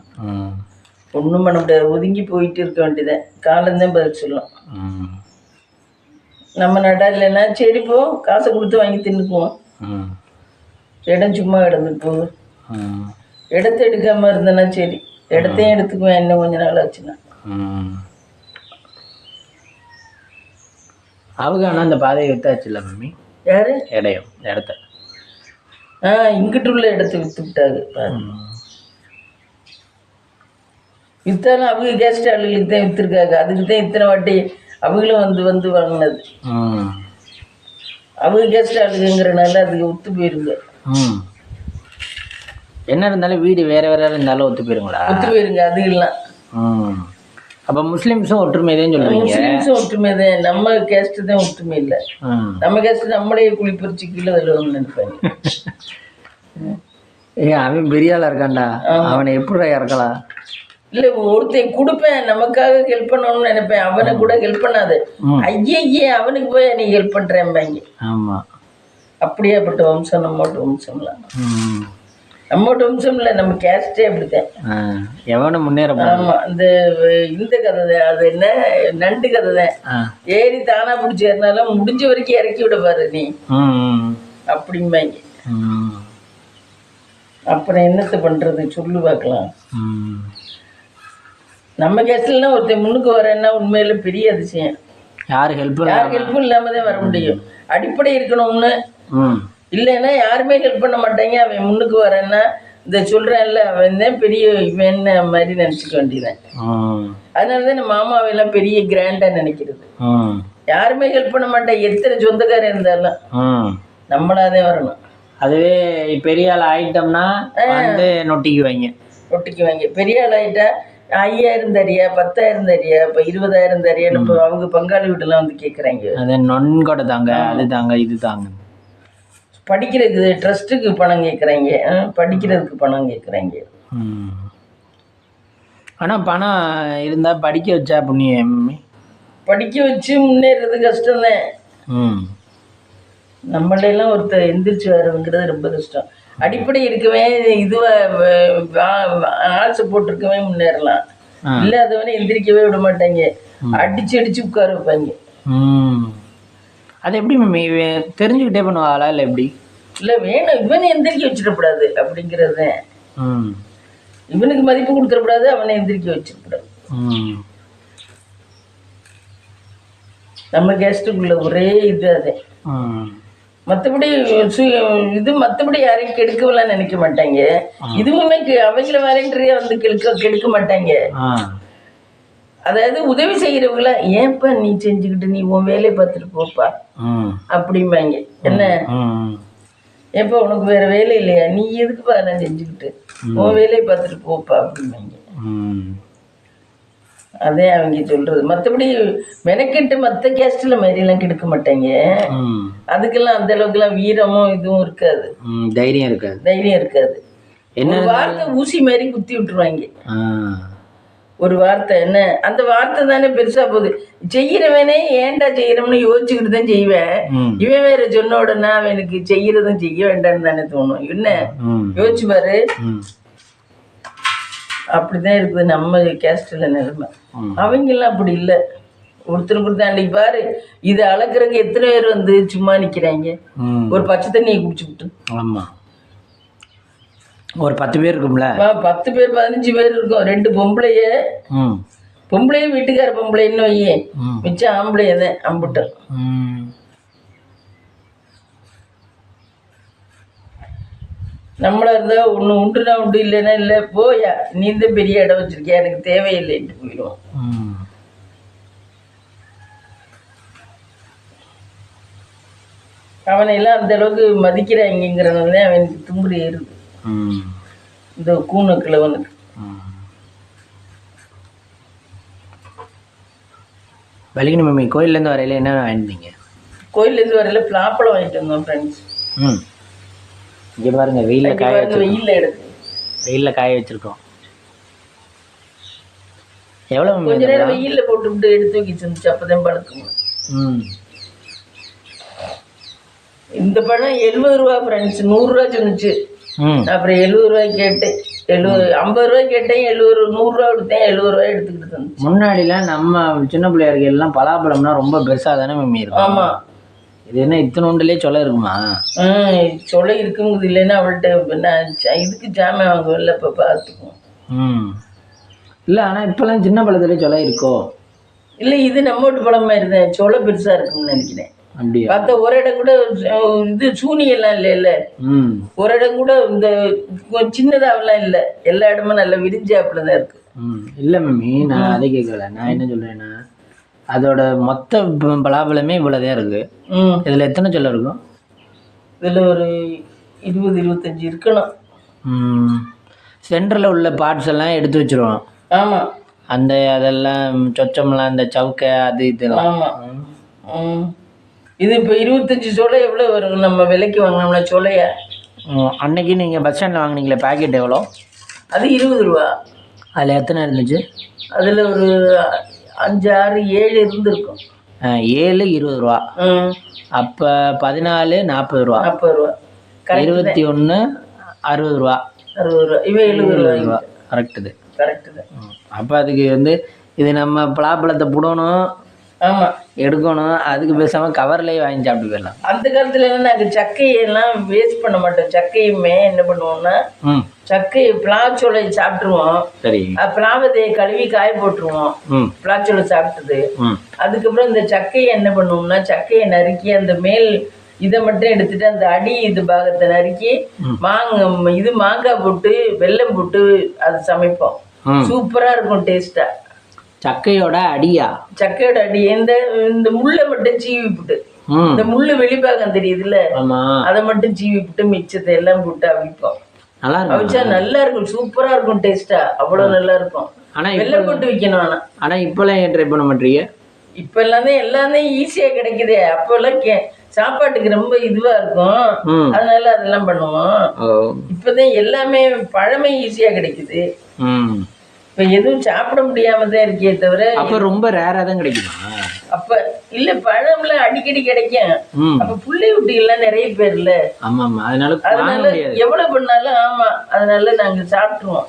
ஒன்றும் பண்ண முடியாது. ஒதுங்கி போயிட்டு இருக்க வேண்டியதான். காலம்தான் பதில் சொல்லும். நம்ம நடா இல்லைன்னா சரி போ, காசை கொடுத்து வாங்கி தின்னுக்குவோம். இடம் சும்மா கிடந்து போகுது. இடத்த எடுக்காம இருந்தேன்னா சரி, இடத்தையும் எடுத்துக்குவேன். இன்னும் கொஞ்ச நாள் ஆச்சுன்னா அவங்க ஆனால் அந்த பாதையை வித்தாச்சு இல்லை மம்மி? யாரு? இடத்த இங்கிட்டு உள்ள இடத்த வித்து விட்டாங்க. வித்தாலும் அவங்க கேஸ்ட் ஆளுகளுக்கு தான் வித்துருக்காங்க. அதுக்கு தான் இத்தனை வாட்டி அவங்களும் வந்து வாங்கினது. அவங்க கேஸ்ட் ஆளுங்கிறனால அதுக்கு ஒத்து போயிருங்க. என்ன இருந்தாலும் வீடு வேற வேற இருந்தாலும் ஒத்து போயிருங்களா? ஒத்து போயிருங்க. அது இல்லை. அப்போ முஸ்லீம்ஸும் ஒற்றுமை தான் சொல்லுவீங்க? முஸ்லீம்ஸும் ஒற்றுமை தான். நம்ம கேஸ்ட் தான் ஒற்றுமை இல்லை. நம்ம கேஸ்ட் நம்மளே குளிப்பறிச்சு கீழே தள்ளுவாங்கன்னு நினைப்பாங்க. அவன் பெரிய ஆளா இருக்கான்டா, அவனை எப்படி இறக்கலாம்? இல்லை ஒருத்தன் கொடுப்பேன், நமக்காக ஹெல்ப் பண்ணணும்னு நினைப்பேன். அவனை கூட ஹெல்ப் பண்ணாது. ஐயே அவனுக்கு போய் நீ ஹெல்ப் பண்ணுறேன்பாங்க. ஆமாம், அப்படியேப்பட்ட வம்சம் நம்மோட வம்சம்லாம். நம்மோட வம்சம் இல்லை, நம்ம கேஸ்டே அப்படித்தான். எவனும் முன்னேற. ஆமாம், இந்த கதை தான். அது என்ன நண்டு கதை தான். ஏறி தானா பிடிச்சி ஏறினாலும் முடிஞ்ச வரைக்கும் இறக்கி விட பாரு நீ அப்படிம்பாங்க. அப்புறம் என்னத்தை பண்ணுறது சொல்லு பார்க்கலாம். நம்ம கேஸ்ட்லாம் ஒருத்தர் முன்னுக்கு வரேன்னா உண்மையில பெரிய அதிசயம். யார் ஹெல்ப்பும் இல்லாமல் தான் வர முடியும். அடிப்படை இருக்கணும்னு இல்லைன்னா யாருமே ஹெல்ப் பண்ண மாட்டாங்க. அவன் முன்னுக்கு வரேன்னா இந்த சொல்கிறேன்ல அவன் தான் பெரிய இவன் மாதிரி நினச்சிக்க வேண்டியதான். அதனால தான் நம்ம மாமாவையெல்லாம் பெரிய கிராண்டாக நினைக்கிறது. யாருமே ஹெல்ப் பண்ண மாட்டேன். எத்தனை சொந்தக்காரன் இருந்தாலும் நம்மளாதான் வரணும். அதுவே பெரிய ஆள் ஆயிட்டோம்னா வந்து நொட்டிக்குவாங்க. பெரிய ஆள் ஆகிட்டா 5000 தரியா, 10,000 தரியா, இப்போ 20,000 தரியான்னு இப்போ அவங்க பங்காளி வீட்டெல்லாம் வந்து கேட்குறாங்க. அது நொன்கொடை தாங்க, அது தாங்க, இது தாங்க. படிக்கிறதுக்கு ட்ரஸ்ட்டுக்கு பணம் கேட்குறாங்க, படிக்கிறதுக்கு பணம் கேட்குறாங்க. ஆனால் பணம் இருந்தால் படிக்க வச்சா புண்ணியம். படிக்க வச்சு முன்னேறது கஷ்டம்தான். நம்மளெல்லாம் ஒருத்தர் எந்திரிச்சு வர்றதுங்கிறது ரொம்ப கஷ்டம். அடிப்படை இருக்கவே ஆசை போட்டிருக்கவே முன்னேறலாம். இல்லாதவனே எந்திரிக்கவே விட மாட்டாங்க. அடிச்சு உட்கார வைப்பாங்க. அது எப்படி மேம் தெரிஞ்சுக்கிட்டே பண்ணுவாங்களா இல்லை எப்படி? இல்லை வேணும், இவனை எந்திரிக்க வச்சிடக்கூடாது அப்படிங்கிறது. இவனுக்கு மதிப்பு கொடுத்துடக்கூடாது, அவனை எந்திரிக்க வச்சிடக்கூடாது. நம்ம கேஸ்ட்டுக்குள்ள ஒரே இது அதே. மற்றபடி மற்றபடி யாரையும் கெடுக்கவெல்லாம் நினைக்க மாட்டாங்க. இதுவுமே அவங்கள வேலைன்றே வந்து கெடுக்க மாட்டாங்க. அதாவது உதவி செய்யறவங்கள ஏன்பா நீ செஞ்சுக்கிட்டு நீ உன் வேலையை பார்த்துட்டு போப்பா அப்படிம்பாங்க. என்ன ஏப்பா உனக்கு வேற வேலை இல்லையா, நீ எதுக்குப்பா நான் செஞ்சுக்கிட்டு உன் வேலையை பார்த்துட்டு போப்பா அப்படிம்பாங்க. அதே அவங்க சொல்றது. மற்றபடி மெனக்கெட்டு மற்ற கேஸ்ட்ல மாதிரிலாம் கெடுக்க மாட்டாங்க. அதுக்கெல்லாம் அந்த அளவுக்குலாம் வீரமும் இதுவும் இருக்காது, தைரியம் இருக்காது. என்ன வார்த்தை ஊசி மாதிரி குத்தி விட்டுருவாங்க. ஒரு வார்த்தை என்ன, அந்த வார்த்தை தானே பெருசா போகுது. செய்யறவனே ஏன்டா செய்யறோம்னு யோசிச்சுக்கிட்டு தான் செய்வேன். இவன் வேற சொன்ன உடனே அவனுக்கு செய்யறதும் செய்ய வேண்டாம்னு தானே தோணும். என்ன யோசிச்சு பாரு. அப்படிதான் இருக்குது நம்ம கேஸ்ட்ல நிலைமை. அவங்கெல்லாம் அப்படி இல்லை. ஒருத்தருக்கு அன்னைக்கு பாரு, இதை அளக்குறதுக்கு எத்தனை பேர் வந்து சும்மா நிற்கிறாங்க. ஒரு பச்சை தண்ணியை குடிச்சுக்கிட்டு. ஆமாம், ஒரு 10 பேர் இருக்கும்ல. 10 பேர் 15 பேர் இருக்கும். 2 பொம்பளையே வீட்டுக்கார பொம்பளைன்னு வையே, மிச்சம் ஆம்பளையே தான் அம்புட்டும். நம்மளா இருந்தா ஒன்று உண்டுனா உண்டு, இல்லைன்னா இல்லை, போயா நீ தான் பெரிய இடம் வச்சிருக்கியா, எனக்கு தேவையில்லைன்ட்டு போயிடுவோம். அவனை எல்லாம் அந்த அளவுக்கு மதிக்கிறாங்கிறதுனால அவனுக்கு தும்புறு ஏறுது இந்த கூணுக்கிழவனுக்கு. வலிக்கணும் மம்மி. கோயிலேருந்து வரையில என்ன வாங்கிட்டீங்க? கோயிலேருந்து வரையில பிளாப்பழம் வாங்கிட்டு வந்தோம் ஃப்ரெண்ட்ஸ். இங்கே பாருங்க, வெயிலில் காய வெயிலில் எடுத்து வெயிலில் காய வச்சுருக்கோம். எவ்வளோ கொஞ்ச நேரம் வெயிலில் போட்டுவிட்டு எடுத்து வைக்கிச்சு இருந்துச்சு, அப்போதான் பழுக்கும். இந்த பழம் 70 ரூபா ஃப்ரெண்ட்ஸ், 100 ரூபா சொன்னிச்சு. அப்புறம் 70 ரூபாய்க்கு கேட்டேன், 50 ரூபாய்க்கு கேட்டேன், 70 100 ரூபா கொடுத்தேன், 70 ரூபாய் எடுத்துக்கிட்டு இருந்துச்சு. முன்னாடிலாம் நம்ம சின்ன பிள்ளையாருக்கு எல்லாம் பலாப்பழம்னா ரொம்ப பெருசாக தானே மம்மி இருக்கும். ஆமாம், இது என்ன இத்தனோண்டுலேயே சொல்ல இருக்குமா? சொல்ல இருக்குங்குது. இல்லைன்னா அவள்கிட்ட நான் இதுக்கு ஜாமான் வாங்குவேன்ல, இப்போ பார்த்துக்குவோம். இல்லை, ஆனால் இப்போல்லாம் சின்ன பழத்துலேயே சொல்ல இருக்கோ? இல்லை, இது நம்ம வீட்டு பழம் மாதிரி தான், சொல்ல பெருசாக இருக்கும்னு நினைக்கிறேன். அப்படியா? பார்த்தா ஒரு இடம் கூட இது சூனியெல்லாம் இல்லைல்ல, ஒரு இடம் கூட இந்த சின்னதாகலாம் இல்லை, எல்லா இடமும் நல்லா விரிஞ்சாப்புல தான் இருக்கு. இல்லை மம்மி, நான் அதை கேட்கல. நான் என்ன சொல்கிறேன்னா, அதோட மொத்த பலாப்பழமே இவ்வளோதான் இருக்கு. இதில் எத்தனை சொல்ல இருக்கும்? இதில் ஒரு 20-25 இருக்கணும். சென்டரில் உள்ள பார்ட்ஸ் எல்லாம் எடுத்து வச்சிருவோம். ஆமாம், அந்த அதெல்லாம் சொச்சம்லாம், அந்த சவுக்கை அது இதெல்லாம். ஆமாம். இது இப்போ 25 சோளை எவ்வளோ வரும் நம்ம விலைக்கு வாங்கினோம்னா சோளையா? அன்னைக்கு நீங்கள் பஸ் ஸ்டாண்டில் வாங்கினீங்களே, பேக்கெட் எவ்வளோ? அது 20 ரூபா. அதில் எத்தனை இருந்துச்சு? அதில் ஒரு 5, 6, 7 இருந்துருக்கும். 7 20 ரூபா. அப்போ 14 40 ரூபா. 40 ரூபா. 21 60 ரூபா. 60 ரூபா. இவன் 70 ரூபா. கரெக்டு தான். அப்போ அதுக்கு வந்து இது நம்ம பலாப்பழத்தை புடணும், ஆமாம், எடுக்கணும். அதுக்கு பேசாமல் கவர்லேயே வாங்கி சாப்பிட்டு போயிடலாம். அந்த காலத்துல நாங்கள் சக்கையெல்லாம் வேஸ்ட் பண்ண மாட்டோம். சக்கையுமே என்ன பண்ணுவோம்னா, சக்கையை பிளாச்சோலை சாப்பிட்டுருவோம். சரி, பிளாவத்தை கழுவி காய போட்டுருவோம். பிளாச்சோலை சாப்பிட்டது. அதுக்கப்புறம் இந்த சக்கையை என்ன பண்ணுவோம்னா, சக்கையை நறுக்கி அந்த மேல் இதை மட்டும் எடுத்துட்டு அந்த அடி இது பாகத்தை நறுக்கி மாங்காய் போட்டு வெல்லம் போட்டு அது சமைப்போம். சூப்பரா இருக்கும் டேஸ்டா. சக்கையோட அடியா? சக்கையோட அடி. இந்த முள்ளை மட்டும் சீவி விட்டு, இந்த முள்ளு வெளிப்பாகம் தெரியுதுல்ல, அதை மட்டும் சீவி விட்டு மிச்சத்தை எல்லாம் போட்டு அவிப்போம். அவிச்சா நல்லா இருக்கும், சூப்பரா இருக்கும் டேஸ்டா, அவ்வளவு நல்லா இருக்கும். ஆனா வெள்ளம் போட்டு வைக்கணும். ஆனா இப்பெல்லாம் ட்ரை பண்ண மாட்டீங்க? இப்ப எல்லாமே ஈஸியா கிடைக்குது. அப்ப எல்லாம் சாப்பாட்டுக்கு ரொம்ப இதுவா இருக்கும், அதனால அதெல்லாம் பண்ணுவோம். இப்பதான் எல்லாமே பழமே ஈஸியா கிடைக்குது. இப்ப எதுவும் சாப்பிட முடியாம தான் இருக்கே தவிர. அப்ப ரொம்ப ரேரா தான் கிடைக்குமா? அப்ப இல்ல, பழம்லாம் அடிக்கடி கிடைக்கும். அப்ப புள்ளை குட்டிகள்லாம் நிறைய பேர் இல்ல. ஆமா, அதனால எவ்வளவு பண்ணாலும். ஆமா, அதனால நாங்க சாப்பிட்டுருவோம்.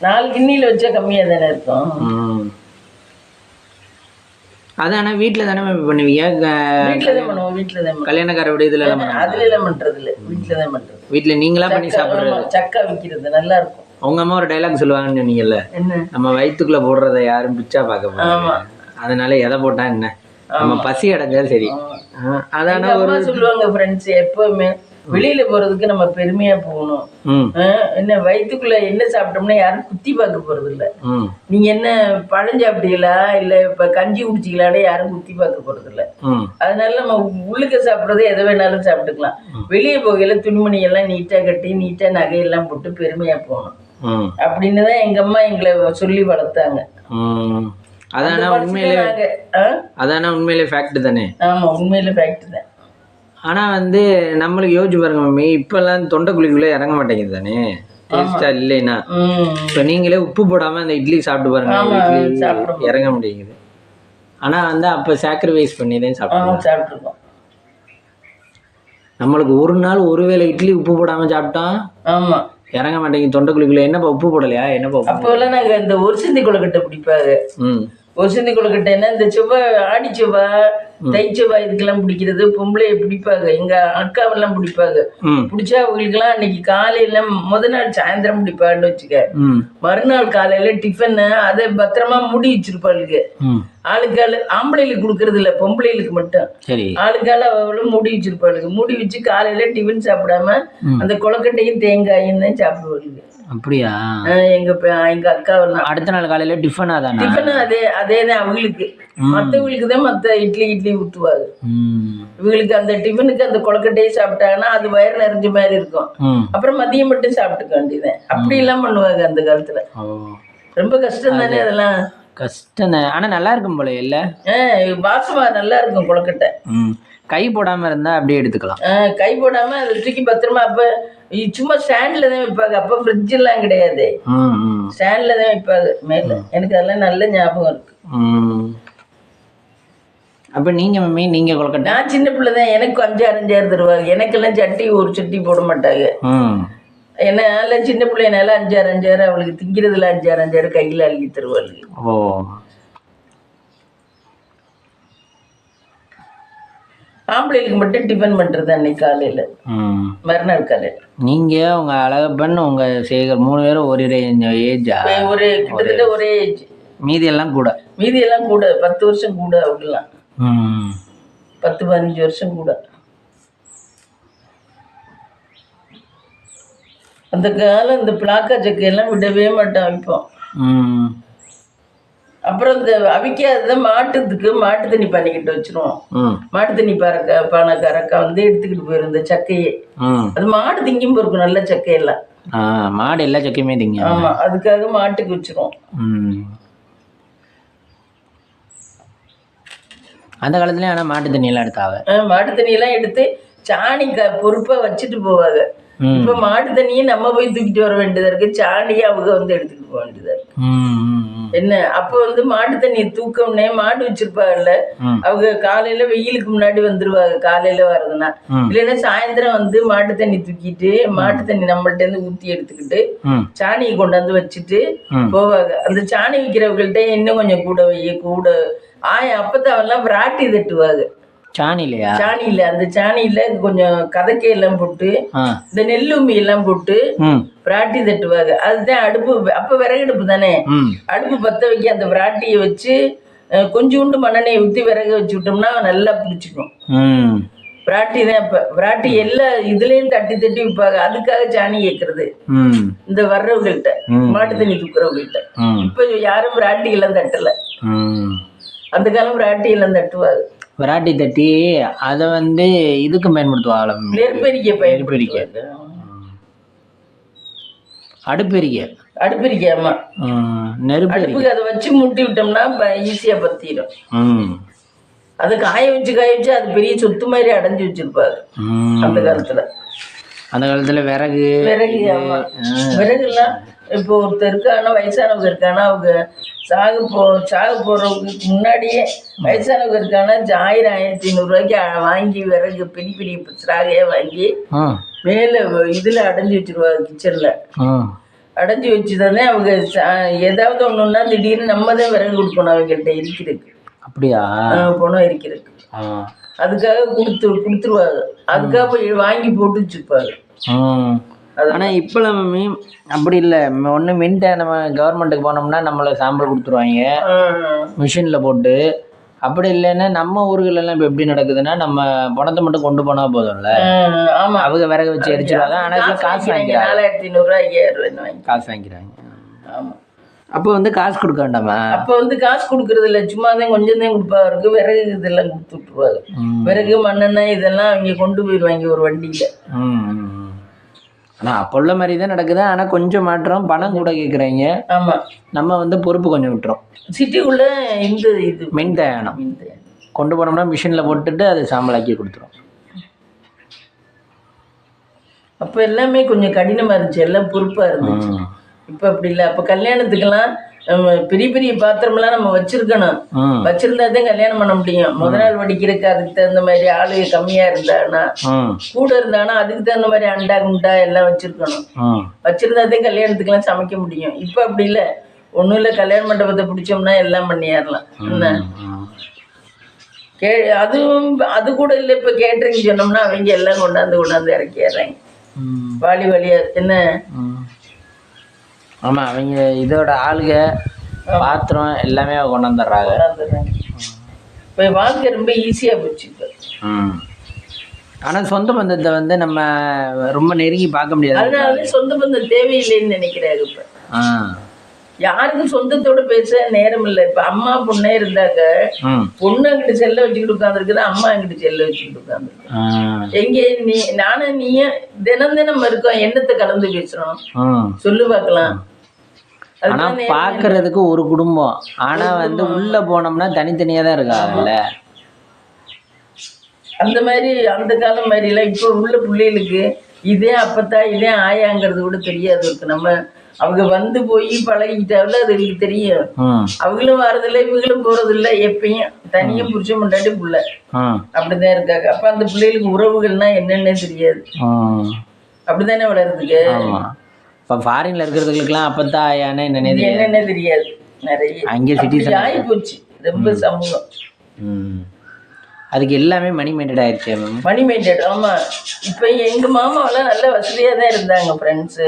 4 கிண்ணில வச்சா கம்மியா தானே இருக்கும். அதான வீட்டில் தானே பண்ணுவீங்க? வீட்டில் தான் பண்ணுவோம். வீட்டில் தான். கல்யாணக்கார வீடு இதுல அதுல எல்லாம் பண்றது இல்லை, வீட்டில் தான் பண்றது. வீட்டில் நீங்களா பண்ணி சாப்பிடுறது? சக்கா விற்கிறது நல்லா இருக்கும். உங்க அம்மா ஒரு டைலாக் சொல்லுவாங்கன்னு சொன்னீங்கல்ல, நம்ம வயிற்றுக்குள்ள போடுறத யாரும் பிச்சா பார்க்க போறாங்க, அதனால எதை போட்டா என்ன, நம்ம பசி அடைஞ்சா சரி. அதான ஒரு சொல்லுவாங்க ஃப்ரெண்ட்ஸ், எப்பவுமே வெளியில போறதுக்கு நம்ம பெருமையா போகணும். என்ன வயிற்றுக்குள்ள என்ன சாப்பிட்டோம்னா யாரும் குத்தி பார்க்க போறது இல்ல. நீங்க என்ன பழம் சாப்பிட்டீங்களா இல்ல இப்ப கஞ்சி குடிச்சிக்கலான்னு யாரும் குத்தி பார்க்க போறது இல்ல. அதனால நம்ம உள்ளுக்க சாப்பிட்றத எதை வேணாலும் சாப்பிட்டுக்கலாம். வெளியே போகையில துணிமணி எல்லாம் நீட்டா கட்டி நீட்டா நகையெல்லாம் போட்டு பெருமையா போகணும் அப்படின்னுதான் எங்க அம்மா எங்களை சொல்லி வளர்த்தாங்க. அதான உண்மையிலே ஃபேக்ட் தானே? ஆமா, உண்மையிலே ஃபேக்ட் தான். ஆனால் வந்து நம்மளுக்கு யோசிச்சு பாருங்க மம்மி, இப்போல்லாம் தொண்டைக்குழிக்குள்ளே இறங்க மாட்டேங்குது தானே டேஸ்டா இல்லைன்னா. இப்போ நீங்களே உப்பு போடாமல் அந்த இட்லி சாப்பிட்டு பாருங்க, இட்லி இறங்க முடியுது. ஆனால் வந்து அப்போ சாக்ரிஃபைஸ் பண்ணி தான் சாப்பிட்ருக்கோம். நம்மளுக்கு ஒரு நாள் ஒருவேளை இட்லி உப்பு போடாமல் சாப்பிட்டோம். ஆமாம், இறங்க மாட்டேங்குது தொண்டைக்குழிக்குள்ள. என்னப்பா உப்பு போடலையா? என்னப்பா உப்பு? அப்போல்லாம் நாங்கள் இந்த ஒரு சிந்தி கொழுக்கட்டை பிடிப்பாங்க. ஒரு சிந்தி கொழுக்கட்டைன்னா இந்த செவ்வாய், ஆடி செவ்வாய், தை செவ்வாய் இதுக்கெல்லாம் பிடிக்கிறது பொம்பளைய பிடிப்பாங்க. எங்க அக்காவெல்லாம் பிடிப்பாங்க. பிடிச்சா அவங்களுக்குலாம் அன்னைக்கு காலையில நாள் சாயந்தரம் பிடிப்பான்னு வச்சுக்க, மறுநாள் காலையில டிஃபன் அதை பத்திரமா மூடி வச்சிருப்பாளுங்க. ஆளுக்காள் ஆம்பளைகளுக்கு கொடுக்கறது இல்ல, பொம்பளைகளுக்கு மட்டும். ஆளுக்கால அவளும் மூடி வச்சிருப்பாளுங்க. மூடி வச்சு காலையில டிஃபன் சாப்பிடாம அந்த கொழுக்கட்டையும் தேங்காயும் தான் சாப்பிடுவாளுங்க. அப்படியா? எங்க அக்காவெல்லாம் அடுத்த நாள் காலையில டிஃபன் அதேதான் அவங்களுக்கு. மற்றவங்களுக்கு தான் மற்ற இட்லி ஊற்றுவாங்க. இவங்களுக்கு அந்த டிஃபனுக்கு அந்த கொழுக்கட்டையை சாப்பிட்டாங்கன்னா அது வயிறு நிறைஞ்ச மாதிரி இருக்கும். அப்புறம் மதியம் மட்டும் சாப்பிட்டுக்க வேண்டியதான். அப்படி எல்லாம் பண்ணுவாங்க அந்த காலத்துல. ரொம்ப கஷ்டம் தானே அதெல்லாம். கஷ்டம் தான், ஆனா நல்லா இருக்கும் போல இல்ல? வாசமா நல்லா இருக்கும் கொழுக்கட்டை. கை போடாம இருந்தா அப்படியே எடுத்துக்கலாம். கை போடாம அதை தூக்கி பத்திரமா. அப்ப சும்மா ஸ்டாண்ட்ல தான் வைப்பாங்க. அப்ப ஃப்ரிட்ஜ் எல்லாம் கிடையாது, ஸ்டாண்ட்ல தான் வைப்பாங்க மேல. எனக்கு அதெல்லாம் நல்ல ஞாபகம் இருக்கு. அப்ப நீங்க கொழுக்கட்டை? நான் சின்ன பிள்ளை தான், எனக்கு 5-6 தருவாங்க. எனக்கெல்லாம் சட்டி ஒரு சட்டி போட மாட்டாங்க. என்னால சின்ன பிள்ளைனால 5-6 அவளுக்கு திங்கிறதுல 5-6 கையில அழுகி தருவாள். ஆம்பளைகளுக்கு மட்டும் டிஃபன் பண்றது அன்னைக்கு காலையில, மறுநாள் காலையில. நீங்க உங்க அழகப்பன் உங்க சேகர் 3 பேரும் ஒரே ஏஜா? கிட்டத்தட்ட ஒரே ஏஜ். மீதி எல்லாம் கூட 10 வருஷம் கூட. அவங்கெல்லாம் 10-15 வருஷம் கூட. அந்த காலம் இந்த பிளாக்கா சக்கையெல்லாம் விடவே மாட்டோம் வைப்போம். அப்புறம் இந்த அவிக்காத மாட்டு தண்ணி பண்ணிக்கிட்டு வச்சிருவோம். மாட்டு தண்ணி பானக்காரக்கா வந்து எடுத்துக்கிட்டு போயிரும் இந்த சக்கையை. அது மாடு திங்கும் இருக்கும் நல்ல சக்கையெல்லாம். மாடு எல்லா சக்கையுமே திங்க. ஆமா, அதுக்காக மாட்டுக்கு வச்சிருவோம். அந்த காலத்துலயும் ஆனா மாட்டு தண்ணி எல்லாம் எடுத்தாங்க. மாட்டு தண்ணி எல்லாம் எடுத்து சாணி பொறுப்பா வச்சுட்டு போவாங்க. இப்ப மாட்டு தண்ணியை நம்ம போய் தூக்கிட்டு வர வேண்டியதா இருக்கு, சாணியை அவங்க வந்து எடுத்துக்கிட்டு போக வேண்டியதா இருக்கு. என்ன அப்ப வந்து மாட்டு தண்ணியை தூக்கம்னே மாடு வச்சிருப்பாங்கல்ல, அவங்க காலையில வெயிலுக்கு முன்னாடி வந்துருவாங்க. காலையில வர்றதுன்னா இல்லைன்னா சாயந்தரம் வந்து மாட்டு தண்ணி தூக்கிட்டு மாட்டு தண்ணி நம்மள்ட்ட இருந்து ஊத்தி எடுத்துக்கிட்டு சாணியை கொண்டாந்து வச்சுட்டு போவாங்க. அந்த சாணி வைக்கிறவங்கள்ட்ட இன்னும் கொஞ்சம் கூட அப்பதான் அவெல்லாம் விராட்டி தட்டுவாங்க. சாணிலையா? சாணியில அந்த சாணியில கொஞ்சம் கதக்கை எல்லாம் போட்டு இந்த நெல்லுமி எல்லாம் போட்டு விராட்டி தட்டுவாங்க. அதுதான் அடுப்பு. அப்ப விறகடுப்பு தானே, அடுப்பு பத்த வைக்க அந்த விராட்டியை வச்சு கொஞ்சோண்டு மண்ணெண்ணெயை ஊற்றி விறக வச்சு விட்டோம்னா நல்லா பிடிச்சிக்கும். விராட்டி தான். இப்ப விராட்டி எல்லா இதுலயும் தட்டி தட்டி வைப்பாங்க. அதுக்காக சாணி கேட்கறது இந்த வர்றவங்கள்ட்ட, மாட்டு தண்ணி தூக்குறவங்கள்ட்ட. இப்ப யாரும் விராட்டி எல்லாம் தட்டல. அந்த காலம் விராட்டி எல்லாம் தட்டுவாங்க. விராட்டி தட்டி அதை வந்து இதுக்கு பயன்படுத்துவாங்க. நெருப்பெரிக்க அடுப்பெரிக்க. ஆமா, நெருப்பு அதை வச்சு மூட்டி விட்டோம்னா ஈஸியா பத்திடும். அதை காய வச்சு அது பெரிய சொத்து மாதிரி அடைஞ்சு வச்சிருப்பாரு அந்த காலத்துல. விறகுலாம் இப்போ ஒருத்தர் இருக்கானா, வயசானவங்க இருக்கானா, அவங்க சாக போறவங்களுக்கு முன்னாடியே வயசானவங்க இருக்கானா 1000-1500 ரூபாய்க்கு வாங்கி விறகு பெரிய சிராகையா வாங்கி மேல இதுல அடைஞ்சு வச்சிருவாங்க. கிச்சன்ல அடைஞ்சு வச்சுதானே அவங்க ஏதாவது ஒண்ணுன்னா திடீர்னு நம்ம தான் விறகு கொடுக்கணும் அவங்கள்ட்ட இருக்கிறதுக்கு. அப்படியா? பணம் இருக்கிறதுக்கு அதுக்காக கொடுத்துருவாங்க. அதுக்காக போய் வாங்கி போட்டு வச்சுருப்பாங்க. ஆனால் இப்போ நம்ம அப்படி இல்லை. ஒன்று மின்ட்டை நம்ம கவர்மெண்ட்டுக்கு போனோம்னா நம்மளை சாம்பிள் கொடுத்துருவாங்க மிஷினில் போட்டு. அப்படி இல்லைன்னா நம்ம ஊர்களெல்லாம் இப்போ எப்படி நடக்குதுன்னா நம்ம பணத்தை மட்டும் கொண்டு போனால் போதும்ல. ஆமாம், அவங்க விறகு வச்சு எரிச்சிருவாங்க. ஆனால் காசு வாங்கிக்கிறாங்க. 4500-5000 காசு வாங்கிக்கிறாங்க. ஆமாம், அப்போ வந்து காசு கொடுக்க வேண்டாமா? அப்போ வந்து காசு கொடுக்கறது இல்லை, சும்மா தான் கொஞ்சம் தான் கொடுப்பாருக்கு. விறகு இதெல்லாம் கொடுத்து விட்டுருவாங்க. விறகு மண்ணெண்ணெய் இதெல்லாம் அவங்க கொண்டு போயிடுவாங்க ஒரு வண்டியில். ஆனால் அப்போ உள்ள மாதிரி தான் நடக்குது. ஆனால் கொஞ்சம் மாற்றம், பணம் கூட கேட்குறாங்க. ஆமாம், நம்ம வந்து பொறுப்பு கொஞ்சம் விட்டுறோம். சிட்டிக்குள்ள இந்த இது மின் தயானம் கொண்டு போனோம்னா மிஷினில் போட்டுட்டு அது சாம்பலாக்கி கொடுத்துரும். அப்போ எல்லாமே கொஞ்சம் கடினமாக இருந்துச்சு, எல்லாம் பொறுப்பாக இருந்துச்சு. இப்போ அப்படி இல்லை. அப்போ கல்யாணத்துக்கெல்லாம் நம்ம பெரிய பெரிய பாத்திரம்லாம் நம்ம வச்சிருக்கணும். வச்சிருந்தா தான் கல்யாணம் பண்ண முடியும். முத நாள் வடிக்கிறதுக்கு அதுக்கு தகுந்த மாதிரி ஆளு கம்மியா இருந்தானா, கூட இருந்தானா அதுக்கு தகுந்த மாதிரி அண்டா குண்டா எல்லாம் வச்சிருக்கணும். வச்சிருந்தா தான் கல்யாணத்துக்குலாம் சமைக்க முடியும். இப்ப அப்படி இல்லை. ஒன்றும் இல்லை, கல்யாண மண்டபத்தை பிடிச்சோம்னா எல்லாம் பண்ணிடலாம். என்ன அதுவும் அது கூட இல்லை. இப்போ கேட்டரிங் சொன்னோம்னா அவங்க எல்லாம் கொண்டாந்து இறக்கிடுறாங்க வாலி வழியா. என்ன ஆமாம், அவங்க இதோட ஆளுக பாத்திரம் எல்லாமே கொண்டாந்துடுறாங்க. இப்போ வாழ்க்கை ரொம்ப ஈஸியாக போச்சு இப்போ. ஆனால் சொந்த பந்தத்தை வந்து நம்ம ரொம்ப நெருங்கி பார்க்க முடியாது. அதனால சொந்த பந்தம் தேவையில்லைன்னு நினைக்கிறாரு இப்போ. யாருக்கும் சொந்தத்தோட பேச நேரம் இல்லை. இப்ப அம்மா பொண்ணே இருந்தாங்க, பொண்ணு அங்கிட்டு செல்ல வச்சுக்கிட்டு உட்காந்துருக்குது, அம்மா அங்கிட்டு செல்ல வச்சுக்கிட்டு உட்காந்துருக்கு. எங்கே நீ நானும் நீயும் தினம் தினம் இருக்கோம், என்னத்தை கலந்து பேசுறோம் சொல்லு பார்க்கலாம். ஆனா பாக்குறதுக்கு ஒரு குடும்பம், ஆனா வந்து உள்ள போனோம்னா தனித்தனியா தான் இருக்காங்கல்ல. அந்த மாதிரி அந்த காலம் மாதிரி எல்லாம் இப்ப உள்ள பிள்ளைகளுக்கு இதே அப்பத்தா இதே ஆயாங்கிறது கூட தெரியாது இருக்கு. நம்ம அவங்க வந்து போய் பழகிட்டாவில அது எனக்கு தெரியும். அவங்களும் வரதில்லை, இவங்களும் போறதில்லை. எப்பயும் தனியும் புருஷன் முன்னாடி புள்ள அப்படிதான் இருக்காங்க. அப்ப அந்த பிள்ளைகளுக்கு உறவுகள்னா என்னன்னே தெரியாது. அப்படித்தானே வளருதுக்கு. இப்போ ஃபாரின்ல இருக்கிறதுக்கெல்லாம் அப்பத்தான் ஆயானே என்னன்னே தெரியாது. நிறைய அங்கே சிட்டிசன் ஆகி போச்சு ரொம்ப சமூகம். அதுக்கு எல்லாமே மணி மைண்டட் ஆயிடுச்சு. Money minded. ஆமா, இப்ப எங்க மாமாவெல்லாம் நல்ல வசதியா தான் இருந்தாங்க ஃப்ரெண்ட்ஸு.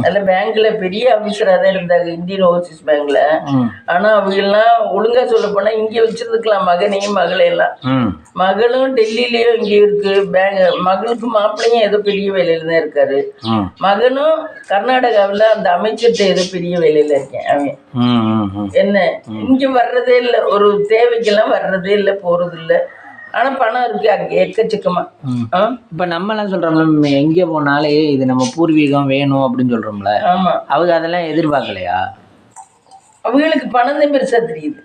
நல்ல பேங்க்ல பெரிய ஆபீசரா தான் இருந்தாங்க, இந்தியன் ஓவர்சீஸ் பேங்க்ல. ஆனா அவங்க எல்லாம் ஒழுங்கா சொல்ல போனா இங்க வச்சிருந்துக்கலாம் மகனையும் மகளையெல்லாம். மகளும் டெல்லிலயும் இங்க இருக்கு பேங்க். மகளுக்கு மாப்பிள்ளையும் ஏதோ பெரிய வேலையில தான் இருக்காரு. மகனும் கர்நாடகாவில அந்த அமைச்சர்கிட்ட ஏதோ பெரிய வேலையில இருக்கேன் அவன். என்ன இங்க வர்றதே இல்லை, ஒரு தேவைக்கெல்லாம் வர்றதே இல்லை, போறது இல்லை. ஆனா பணம் இருக்கு அங்க எக்கச்சக்கமா. இப்ப நம்ம எல்லாம் சொல்றோம்ல, எங்க போனாலே இது நம்ம பூர்வீகம் வேணும் அப்படின்னு சொல்றோம்ல. ஆமா, அவங்க அதெல்லாம் எதிர்பார்க்கலையா? அவங்களுக்கு பணம் தான் பெருசா தெரியுது.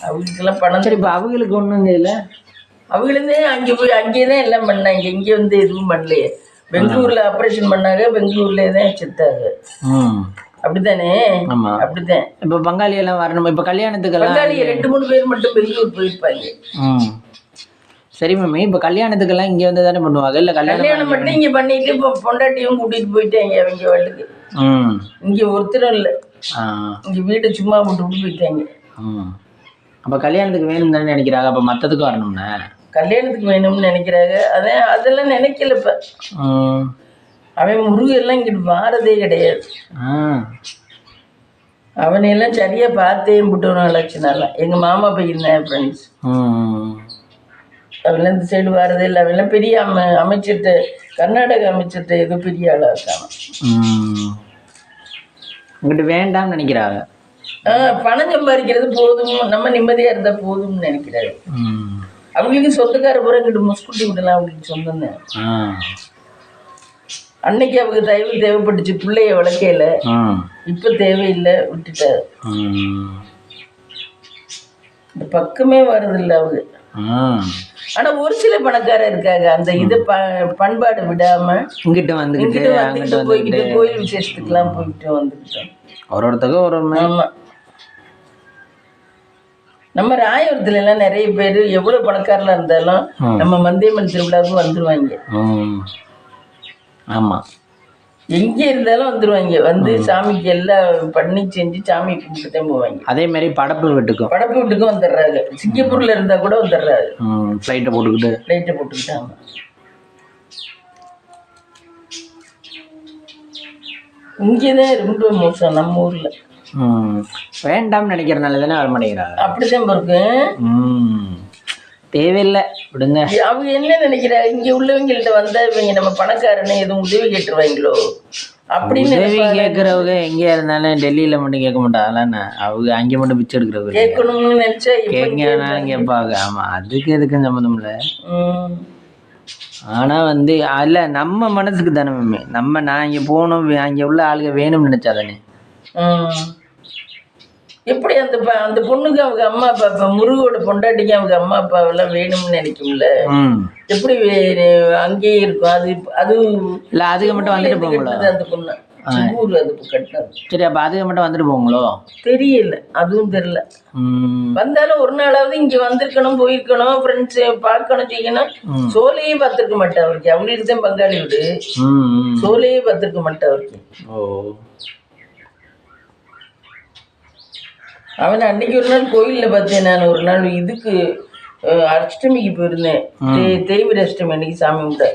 அவங்களுக்கு எல்லாம் பணம். சரி, இப்ப அவங்களுக்கு ஒண்ணும் இல்ல. அவங்களுந்தே அங்கே போய் அங்கேயேதான் எல்லாம் பண்ணாங்க. இங்க வந்து எதுவும் பண்ணலையே. பெங்களூர்ல ஆப்ரேஷன் பண்ணாங்க, பெங்களூர்லதான் செத்தாங்க. அப்படித்தானே? அப்படித்தான். இப்ப பங்காளி எல்லாம் வரணும். இப்ப கல்யாணத்துக்கு பங்காளி 2-3 பேர் மட்டும் பெங்களூர் போயிருப்பாங்க. சரி மம்மி, இப்ப கல்யாணத்துக்கெல்லாம் இங்க வந்து தானே பண்ணுவாங்க. இல்ல கல்யாணம் மட்டும் இங்க பண்ணிட்டு இப்ப பொண்டாட்டியும் கூட்டிட்டு போயிட்டாங்க அவங்க வாட்டுக்கு. இங்க ஒருத்தரும் இல்ல, இங்க வீட்டை சும்மா விட்டு போயிட்டாங்க. அப்ப கல்யாணத்துக்கு வேணும் தானே நினைக்கிறாங்க. அப்ப மத்ததுக்கு வரணும்னா கல்யாணத்துக்கு வேணும்னு நினைக்கிறாங்க. அதெல்லாம் நினைக்கல. இப்ப அவன் முருகெல்லாம் இங்கிட்டு வாரதே கிடையாது. அவனையெல்லாம் சரியா பார்த்தே விட்டுவனும் அழைச்சினாலாம். எங்க மாமா பையன் தான் ஃப்ரெண்ட்ஸ். அவெல்லாம் இந்த சைடு வாரதே இல்லை. அவெல்லாம் பெரிய அமைச்சர்கிட்ட, கர்நாடக அமைச்சர்கிட்ட ஏதோ பெரிய ஆளா இருக்காங்க. உங்கள்கிட்ட வேண்டாம்னு நினைக்கிறாங்க. பணம் சம்பாதிக்கிறது போதும், நம்ம நிம்மதியா இருந்தா போதும்னு நினைக்கிறாரு. அவங்களுக்கு சொந்தக்கார பூரா இங்கிட்டு முஸ்குட்டி விடலாம் அப்படின்னு சொன்னேன். அன்னைக்கு அவங்க தயவு தேவைப்பட்டுச்சு பிள்ளைய வளர்க்கையில. இப்ப தேவையில்லை, விட்டுட்டாரு. இந்த பக்கமே வருதில்லை அவங்க. ஆனா ஒரு சில பணக்காரர் இருக்காங்க, அந்த இது பண்பாடு விடாம இங்கிட்ட வந்துகிட்டு போய்கிட்டு கோயில் விசேஷத்துக்குலாம் போயிட்டு வந்துக்கிட்டோம். ஒருத்தருக்கு ஒரு. ஆமா, நம்ம ராயபுரத்துல எல்லாம் நிறைய பேர் எவ்வளவு பணக்காரலா இருந்தாலும் நம்ம மந்தியம்மன் திருவிழாவுக்கு வந்துருவாங்க. ஆமா, எங்க இருந்தாலும் வந்துருவாங்க. வந்து சாமிக்கு எல்லாம் பண்ணி செஞ்சு சாமி கும்பிட்டு போவாங்க. அதே மாதிரி படப்பு வீட்டுக்கும் வந்துடுறாங்க. சிங்கப்பூர்ல இருந்தா கூட வந்துடுறாரு. ஃப்ளைட்டை போட்டுக்கிட்டாங்க. இங்கதான் ரொம்ப மோசம் நம்ம ஊர்ல. வேண்டாம்னு நினைக்கிறதுனால தானே வர மாட்டேங்கிறாங்க. அப்படிதான் இருக்கு. தேவையில்லை, விடுங்க. அவங்க என்ன நினைக்கிறாங்க, இங்க உள்ளவங்கள்ட்ட வந்தா இவங்க நம்ம பணக்காரன்னு எதுவும் உதவி கேட்டுருவாங்களோ அப்படின்னு. உதவி கேட்கறவங்க எங்க இருந்தாலும் டெல்லியில மட்டும் கேட்க மாட்டாங்களான்னு, அவங்க அங்கே மட்டும் பிச்சை எடுக்கிறவங்க கேட்கணும்னு நினைச்சா கேட்கனாலும் கேட்பாங்க. ஆமா, அதுக்கு எதுக்கும் சம்மந்தம் இல்லை. ஆனா வந்து அல்ல, நம்ம மனசுக்கு தானே மேமே. நான் இங்க போகணும், அங்க உள்ள ஆளுங்க வேணும்னு நினைச்சா தானே. எப்படி அந்த பொண்ணுக்கு அவங்க அம்மா அப்பா, முருகோட பொண்டாட்டிக்கு அவங்க அம்மா அப்பாவெல்லாம் வேணும்னு நினைக்கும்ல. எப்படி அங்கேயே இருக்கும். அது இல்ல, அதுக்கு மட்டும் வந்துட்டு போகல. அந்த பொண்ணு சிங்கூர் அது கட்டினது. சரி, அப்போ அதுக்கு மட்டும் வந்துட்டு போங்களோ? தெரியல, அதுவும் தெரியல. வந்தாலும் ஒரு நாளாவது இங்க வந்திருக்கணும், போயிருக்கணும், ஃப்ரெண்ட்ஸ் பார்க்கணும், செய்யணும். சோலையே பார்த்துருக்க மாட்டேன் அவருக்கு. அவங்களுக்கு தான் பங்காளி வீடு. சோலையே பார்த்துருக்க மாட்டேன் அவருக்கு. அவன் அன்னைக்கு ஒரு நாள் கோயிலில் பார்த்தேன். நான் ஒரு நாள் இதுக்கு அஷ்டமிக்கு போயிருந்தேன். தேய்பிரை அஷ்டமி அன்னைக்கு சாமி கும்பிட்ட.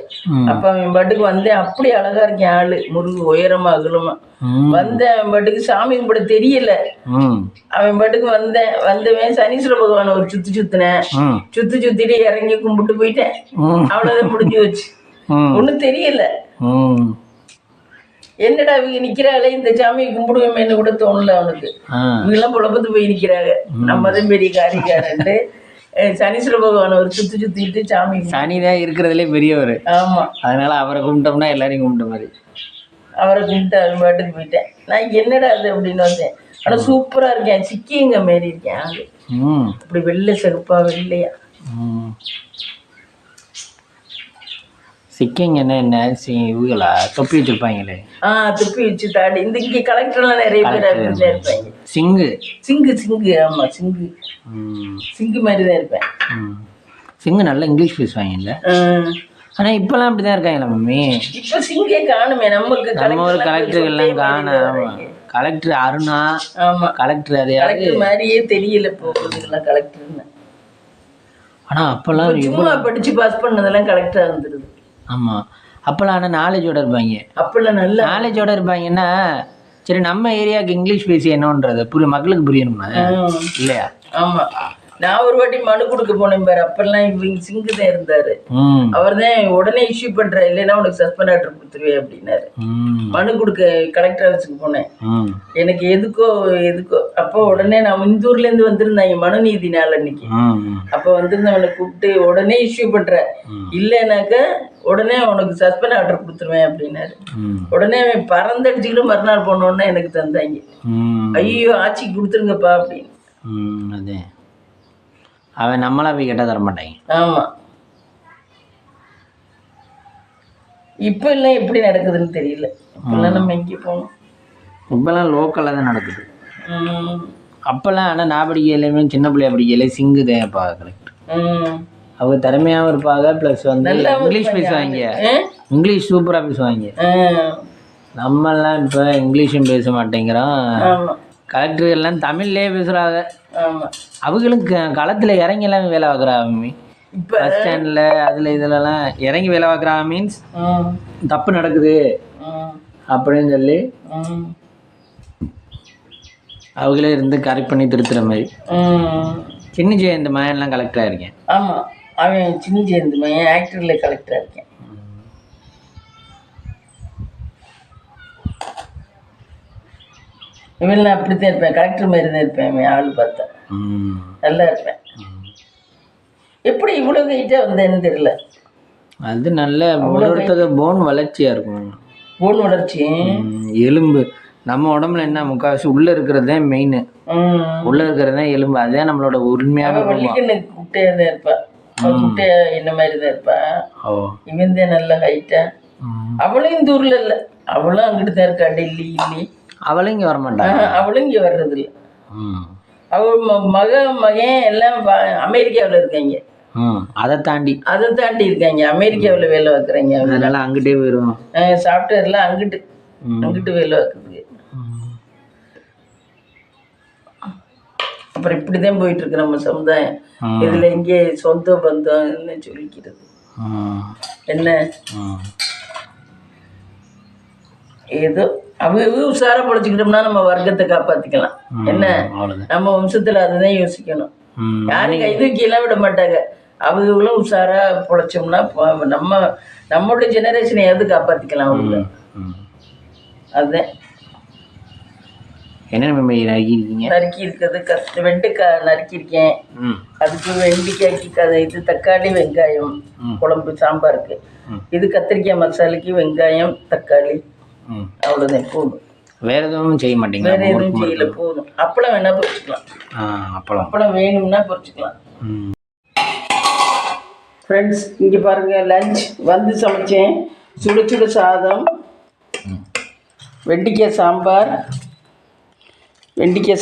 அப்ப அவன் பாட்டுக்கு வந்தேன். அப்படி அழகா இருக்கேன் ஆளு, முருகு உயரமா அகலமா வந்தேன். அவன் பாட்டுக்கு சாமி கும்பிட தெரியல. அவன் பாட்டுக்கு வந்தவன் சனீஸ்வர பகவான ஒரு சுத்தினேன். சுத்திட்டு இறங்கி கும்பிட்டு போயிட்டேன். அவ்வளவுதான், முடிஞ்சு வச்சு. ஒன்னும் தெரியல. என்னடா இவங்க நிக்கிறாளே, இந்த சாமியை கும்பிடுவோமேன்னு கூட தோணல அவனுக்கு. இவங்கெல்லாம் புலப்பத்து போய் நிக்கிறாங்க, நம்ம தான் பெரிய காரிக்காரன்ட்டு சனீஸ்வர பகவான் ஒரு சுத்திட்டு சாமி. சனிதான் இருக்கிறதுலே பெரியவர். ஆமா, அதனால அவரை கும்பிட்டோம்னா எல்லாரையும் கும்பிட்ட மாதிரி. அவரை கும்பிட்டு அவன் பாட்டுக்கு போயிட்டேன். நான் என்னடா அது அப்படின்னு வந்தேன். ஆனா சூப்பரா இருக்கேன், சிக்கிங்க மாரி இருக்கேன் ஆளு. அப்படி வெள்ளை செருப்பா வெள்ளையா. சிக்கிங்க என்ன இவங்களா தொப்பி வச்சிருப்பாங்களே? தொப்பி வச்சு தாடி. இந்த இங்க கலெக்டர்லாம் நிறைய பேர் அப்படிதான் இருப்பாங்க. சிங்கு. ஆமா, சிங்கு மாதிரி தான் இருப்பேன். சிங்கு நல்லா இங்கிலீஷ் பேசுவாங்கல்ல. ஆனா இப்பெல்லாம் அப்படிதான் இருக்காங்களா மம்மி? இப்ப சிங்கே காணுமே. நம்ம ஒரு கலெக்டர் எல்லாம் காணும். கலெக்டர் அருணா. ஆமா, கலெக்டர் அதே மாதிரியே தெரியல போகுதுலாம் கலெக்டர்னு. ஆனா அப்பெல்லாம் சும்மா படிச்சு பாஸ் பண்ணதெல்லாம் கலெக்டரா வந்துருது. ஆமா, அப்பெல்லாம் ஆனால் நாலேஜோட இருப்பாங்க. அப்பெல்லாம் நல்ல நாலேஜோட இருப்பாங்கன்னா சரி, நம்ம ஏரியாவுக்கு இங்கிலீஷ் பேசி என்னன்றது மக்களுக்கு புரியணுமா இல்லையா? ஆமா, நான் ஒரு வாட்டி மனு கொடுக்க போனேன் பாரு. அப்பெல்லாம் இவங்க சிங்கு தான் இருந்தாரு. அவர் தான் உடனே இஷ்யூ பண்ற, இல்லைன்னா உனக்கு சஸ்பெண்ட் ஆர்டர் கொடுத்துருவேன் அப்படின்னாரு. மனு கொடுக்க கலெக்டர் ஆஃபீஸுக்கு போனேன். எனக்கு எதுக்கோ அப்போ உடனே நான் இந்தூர்ல இருந்து வந்திருந்தாங்க மனு நீதி நாள் அன்னைக்கு. அப்ப வந்திருந்தவனை கூப்பிட்டு உடனே இஷ்யூ பண்ற, இல்லைனாக்க உடனே உனக்கு சஸ்பெண்ட் ஆர்டர் கொடுத்துருவேன் அப்படின்னாரு. உடனே அவன் பறந்தடிச்சுக்கிட்டு மறுநாள் போனோன்னா எனக்கு தந்தாங்க. ஐயோ ஆட்சிக்கு கொடுத்துருங்கப்பா அப்படின்னு. அதே அவன் நம்மளா போய் கேட்டால் தர மாட்டாங்க. ஆமா, இப்ப எல்லாம் எப்படி நடக்குதுன்னு தெரியல. இப்பெல்லாம் நம்ம எங்கே போகணும். இப்பெல்லாம் லோக்கல்ல தான் நடக்குது. அப்பெல்லாம் ஆனால் நான் படிக்கலையுமே சின்ன பிள்ளையா படிக்கல சிங்கு தேப்பா கலெக்டர். அவங்க திறமையாகவும் இருப்பாங்க, ப்ளஸ் வந்து இங்கிலீஷ் பேசுவாங்க. இங்கிலீஷ் சூப்பராக பேசுவாங்க. நம்மெல்லாம் இப்போ இங்கிலீஷும் பேச மாட்டேங்கிறோம். கலெக்டர் எல்லாம் தமிழ்லேயே பேசுகிறாங்க. அவங்களும் களத்தில் இறங்கிலாம் வேலை பார்க்குறாங்க. இப்போ பஸ் ஸ்டாண்டில் அதில் இதுலலாம் இறங்கி வேலை பார்க்குறாங்க. மீன்ஸ் தப்பு நடக்குது அப்படின்னு சொல்லி அவங்களே இருந்து கரெக்ட் பண்ணி திருத்துற மாதிரி. சின்ன ஜெயந்த் மயன்லாம் கலெக்டராக இருக்கேன். ஆமாம், அவன் சின்ன ஜெயந்த் மயன் ஆக்டரில் கலெக்டராக இருக்கேன். இவன் அப்படித்தான் இருப்பேன், கலெக்டர் மாதிரி தான் இருப்பேன். ஆள் பார்த்தேன், நல்லா இருப்பேன். எப்படி இவ்வளவு வெயிட்டா வந்தேன்னு தெரியல. அது நல்ல ஒருத்தருக்கு போன் வளர்ச்சியாக இருக்கும். போன் வளர்ச்சி, எலும்பு நம்ம உடம்புல என்ன முக்கால்வாசி உள்ளே இருக்கிறது தான் மெயின். உள்ளே இருக்கிறது தான் எலும்பு. அதுதான் நம்மளோட உண்மையான. குட்டையாக தான் இருப்பா, குட்டையா என்ன மாதிரி தான் இருப்பா. இவன் தான் நல்ல ஹைட்டா. அவளும் இந்த ஊரில் இல்லை, அவளும் அங்கிட்டு தான் இருக்கா. டெல்லி அவளும் இங்கே வரமாட்டாங்க. அவளும் இங்கே வர்றது இல்லை. அவள் மகன் எல்லாம் அமெரிக்காவில் இருக்காங்க. அதை தாண்டி இருக்காங்க, அமெரிக்காவில் வேலை பார்க்குறாங்க. அதனால அங்கிட்டே போயிடுவோம். சாஃப்ட்வேர்லாம் அங்கிட்டு வேலை பார்க்குறது. அப்புறம் இப்படிதான் போயிட்டு இருக்கு நம்ம சமுதாயம். இதுல இங்கே சொந்த பந்தம்னு சொல்லிக்கிறது என்ன, ஏதோ அவங்க உஷாரா பொழைச்சிக்கிட்டோம்னா நம்ம வர்க்கத்தை காப்பாத்திக்கலாம். என்ன, நம்ம வம்சத்துல அதுதான் யோசிக்கணும். யாரும் கை தூக்கியெல்லாம் விட மாட்டாங்க. அவங்களும் உஷாரா பொழைச்சோம்னா நம்மளுடைய ஜெனரேஷனையாவது காப்பாத்திக்கலாம். அவங்க அதுதான். என்ன நறுக்கி இருக்கிறது வெண்டைக்காய் நறுக்கியிருக்கேன். அதுக்கு வெண்டைக்காய்க்கு இது தக்காளி வெங்காயம் குழம்பு சாம்பாருக்கு. இது கத்திரிக்காய் மசாலுக்கு வெங்காயம் தக்காளி, அவ்வளோதான் போதும். வேற எதுவும் செய்ய மாட்டீங்க? வேற எதுவும் செய்யல, போதும். அப்பளம் வேணா பொரிச்சுக்கலாம். அப்பளம் வேணும்னா பொரிச்சுக்கலாம். ஃப்ரெண்ட்ஸ் இங்கே பாருங்க, லஞ்ச் வந்து சமைச்சேன். சுட சுட சாதம், வெண்டிக்காய்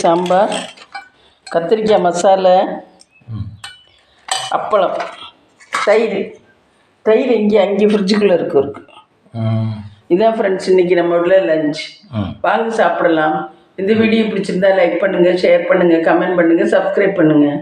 சாம்பார், கத்திரிக்காய் மசாலா, அப்பளம், தயிர் அங்கே ஃப்ரிட்ஜுக்குள்ளே இருக்கு. இதான் ஃப்ரெண்ட்ஸ் இன்றைக்கி நம்மளோட லஞ்ச். வாங்க சாப்பிடலாம். இந்த வீடியோ பிடிச்சிருந்தா லைக் பண்ணுங்கள், ஷேர் பண்ணுங்கள், கமெண்ட் பண்ணுங்கள், சப்ஸ்கிரைப் பண்ணுங்கள்.